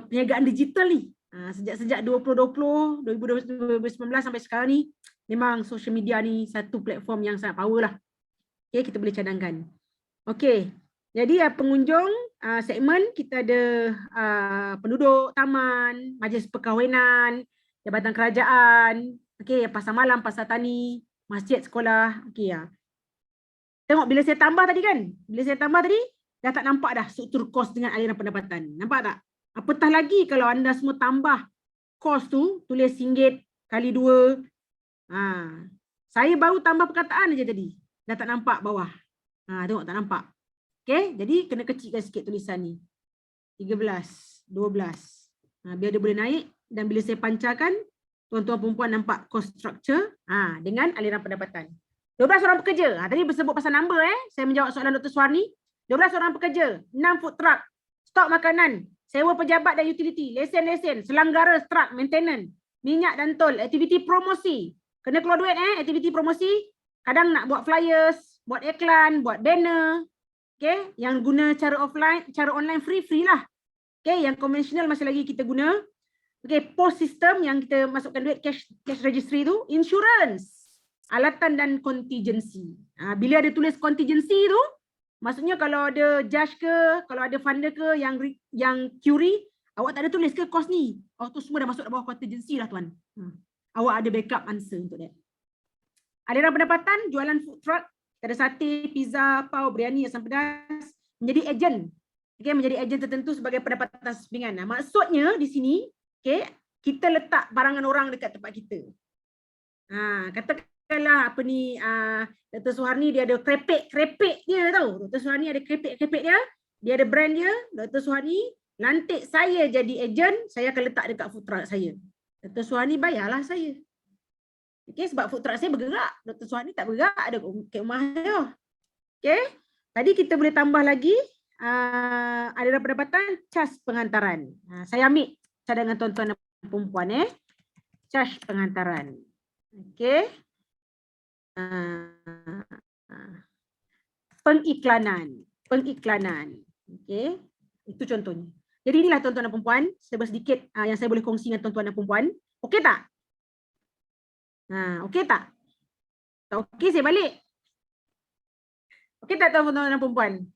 Speaker 1: perniagaan digital ni. Sejak 2020, 2019 sampai sekarang ni memang social media ni satu platform yang sangat power lah. Okay, kita boleh cadangkan. Okay, jadi pengunjung segmen kita ada penduduk taman, majlis perkahwinan, jabatan kerajaan, okay, pasar malam, pasar tani, masjid, sekolah. Okay, tengok bila saya tambah tadi kan, bila saya tambah tadi dah tak nampak dah struktur kos dengan aliran pendapatan. Nampak tak? Apatah lagi kalau anda semua tambah kos tu, tulis RM1 kali 2. Saya baru tambah perkataan aja tadi. Dah tak nampak bawah. Tengok tak nampak. Okay, jadi kena kecilkan sikit tulisan ni. 13, 12. Biar dia boleh naik dan bila saya pancarkan, tuan-tuan perempuan nampak cost structure dengan aliran pendapatan. 12 orang pekerja. Tadi bersebut pasal number Saya menjawab soalan Dr. Suharni. 12 orang pekerja, 6 food truck, stok makanan, sewa pejabat dan utility, lesen-lesen, selanggara, strak, maintenance, minyak dan tol, aktiviti promosi. Kena keluar duit aktiviti promosi. Kadang nak buat flyers, buat iklan, buat banner. Okay, yang guna cara offline, cara online free lah. Okay, yang konvensional masih lagi kita guna. Okay, post system yang kita masukkan duit cash registry tu, insurance, alatan dan contingency. Bila ada tulis contingency tu, maksudnya kalau ada judge ke, kalau ada funder ke yang query, awak tak ada tulis ke kos ni? Tu semua dah masuk dalam bawah contingency lah tuan. Awak ada backup answer untuk that. Aliran pendapatan, jualan food truck, ada sate, pizza, pau, biryani, asam pedas, menjadi ejen. Okay, menjadi ejen tertentu sebagai pendapatan sampingan. Maksudnya di sini, okay, kita letak barangan orang dekat tempat kita. Katakanlah apa ni, Dr. Suharni dia ada krepek dia tahu. Dr. Suharni ada krepek dia ada brand dia. Dr. Suharni lantik saya jadi ejen, saya akan letak dekat food truck saya. Dr. Suharni bayarlah saya. Okay, sebab food truck saya bergerak. Dr. Suharni tak bergerak, ada kat rumah dia. Okay, tadi kita boleh tambah lagi aliran pendapatan, cas pengantaran. Saya ambil cadangan tuan-tuan dan perempuan cas pengantaran. Okay. Pengiklanan. Okay. Itu contohnya. Jadi inilah tuan-tuan dan perempuan, serba sedikit yang saya boleh kongsi dengan tuan-tuan dan perempuan. Okey tak? Okey tak? Tak okey saya balik. Okey tak tuan-tuan dan perempuan?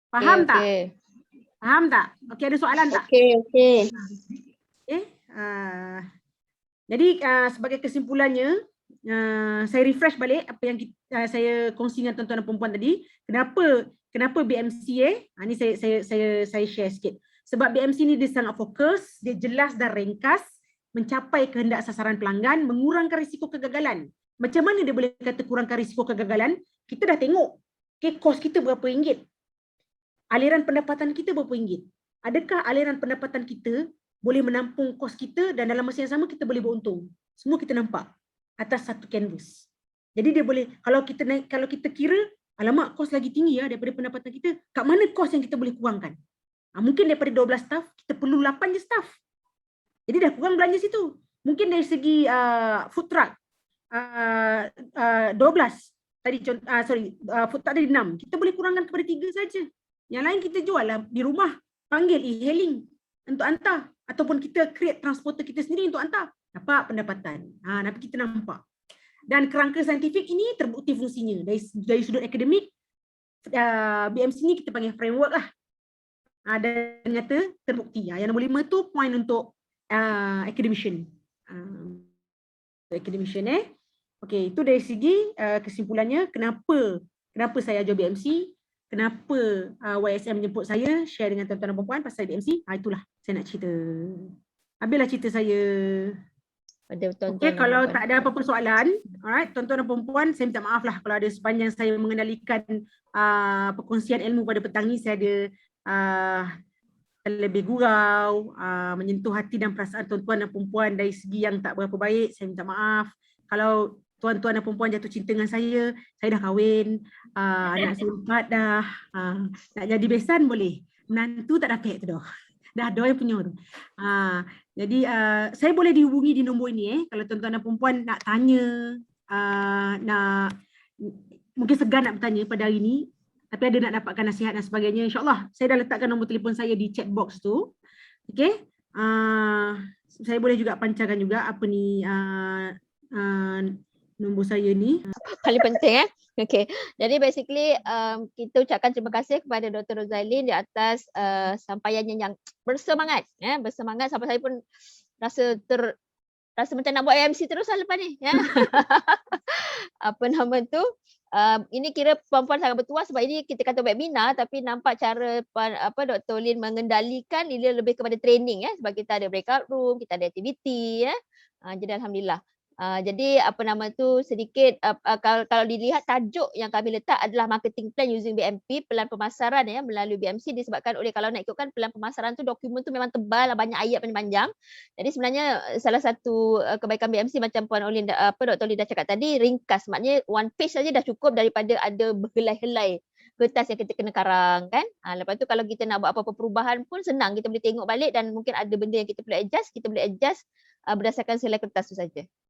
Speaker 1: Faham tak? Faham tak? Okey, ada soalan tak?
Speaker 2: Okey.
Speaker 1: Jadi sebagai kesimpulannya, saya refresh balik apa yang saya kongsi dengan tuan-tuan dan perempuan tadi. Kenapa BMC ni saya share sikit. Sebab BMC ni dia sangat fokus, dia jelas dan ringkas, mencapai kehendak sasaran pelanggan, mengurangkan risiko kegagalan. Macam mana dia boleh kata kurangkan risiko kegagalan? Kita dah tengok, okay, kos kita berapa ringgit? Aliran pendapatan kita berapa ringgit? Adakah aliran pendapatan kita boleh menampung kos kita dan dalam masa yang sama kita boleh beruntung? Semua kita nampak atas satu canvas. Jadi dia boleh, kalau kita kira, alamak kos lagi tinggi daripada pendapatan kita, kat mana kos yang kita boleh kurangkan? Mungkin daripada 12 staff, kita perlu 8 je staff. Jadi dah kurang belanja situ. Mungkin dari segi food truck, 12. Tadi food truck tadi 6. Kita boleh kurangkan kepada 3 saja. Yang lain kita jual lah di rumah, panggil e-hailing untuk hantar. Ataupun kita create transporter kita sendiri untuk hantar. Dapat pendapatan. Nanti kita nampak. Dan kerangka saintifik ini terbukti fungsinya. Dari sudut akademik, BMC ni kita panggil framework lah. Dan nyata terbukti. Yang nombor 5 tu point untuk academician. Academician Okey, itu dari segi kesimpulannya kenapa saya ajar BMC, kenapa YSM menjemput saya share dengan tuan-tuan dan perempuan pasal BMC. Itulah saya nak cerita. Habislah cerita saya. Okey, kalau tak ada apa-apa soalan, alright, tuan-tuan dan perempuan, saya minta maaf lah kalau ada sepanjang saya mengendalikan perkongsian ilmu pada petang ni, saya ada lebih gurau, menyentuh hati dan perasaan tuan-tuan dan perempuan dari segi yang tak berapa baik, saya minta maaf. Kalau tuan-tuan dan perempuan jatuh cinta dengan saya dah kahwin, anak saya 4 dah, nak jadi besan boleh, menantu tak dapat tu dah. Dah ada yang punya tu. Jadi saya boleh dihubungi di nombor ini kalau tuan-tuan dan perempuan nak tanya, nak mungkin segan nak bertanya pada hari ini, tapi ada nak dapatkan nasihat dan sebagainya, insyaAllah saya dah letakkan nombor telefon saya di chat box tu. Okey. Saya boleh juga pancarkan juga apa ni nombor saya ni.
Speaker 2: Paling penting Okay. Jadi basically kita ucapkan terima kasih kepada Dr. Rozailin di atas sampaiannya yang bersemangat, bersemangat sampai saya pun rasa macam nak buat AMC terus lah lepas ni, apa nama tu, ini kira perempuan sangat bertuah sebab ini kita kata webinar tapi nampak cara Dr. Lin mengendalikan ini lebih kepada training, sebab kita ada breakout room, kita ada aktiviti, jadi alhamdulillah. Jadi apa nama tu sedikit kalau dilihat tajuk yang kami letak adalah marketing plan using BMP, pelan pemasaran melalui BMC, disebabkan oleh kalau nak ikutkan pelan pemasaran tu dokumen tu memang tebal, banyak ayat panjang. Jadi sebenarnya salah satu kebaikan BMC macam Puan Olin Dr. Olin dah cakap tadi, ringkas, maknanya one page saja dah cukup daripada ada berhelai-helai kertas yang kita kena karang kan. Lepas tu kalau kita nak buat apa-apa perubahan pun senang, kita boleh tengok balik dan mungkin ada benda yang kita boleh adjust berdasarkan selai kertas tu saja.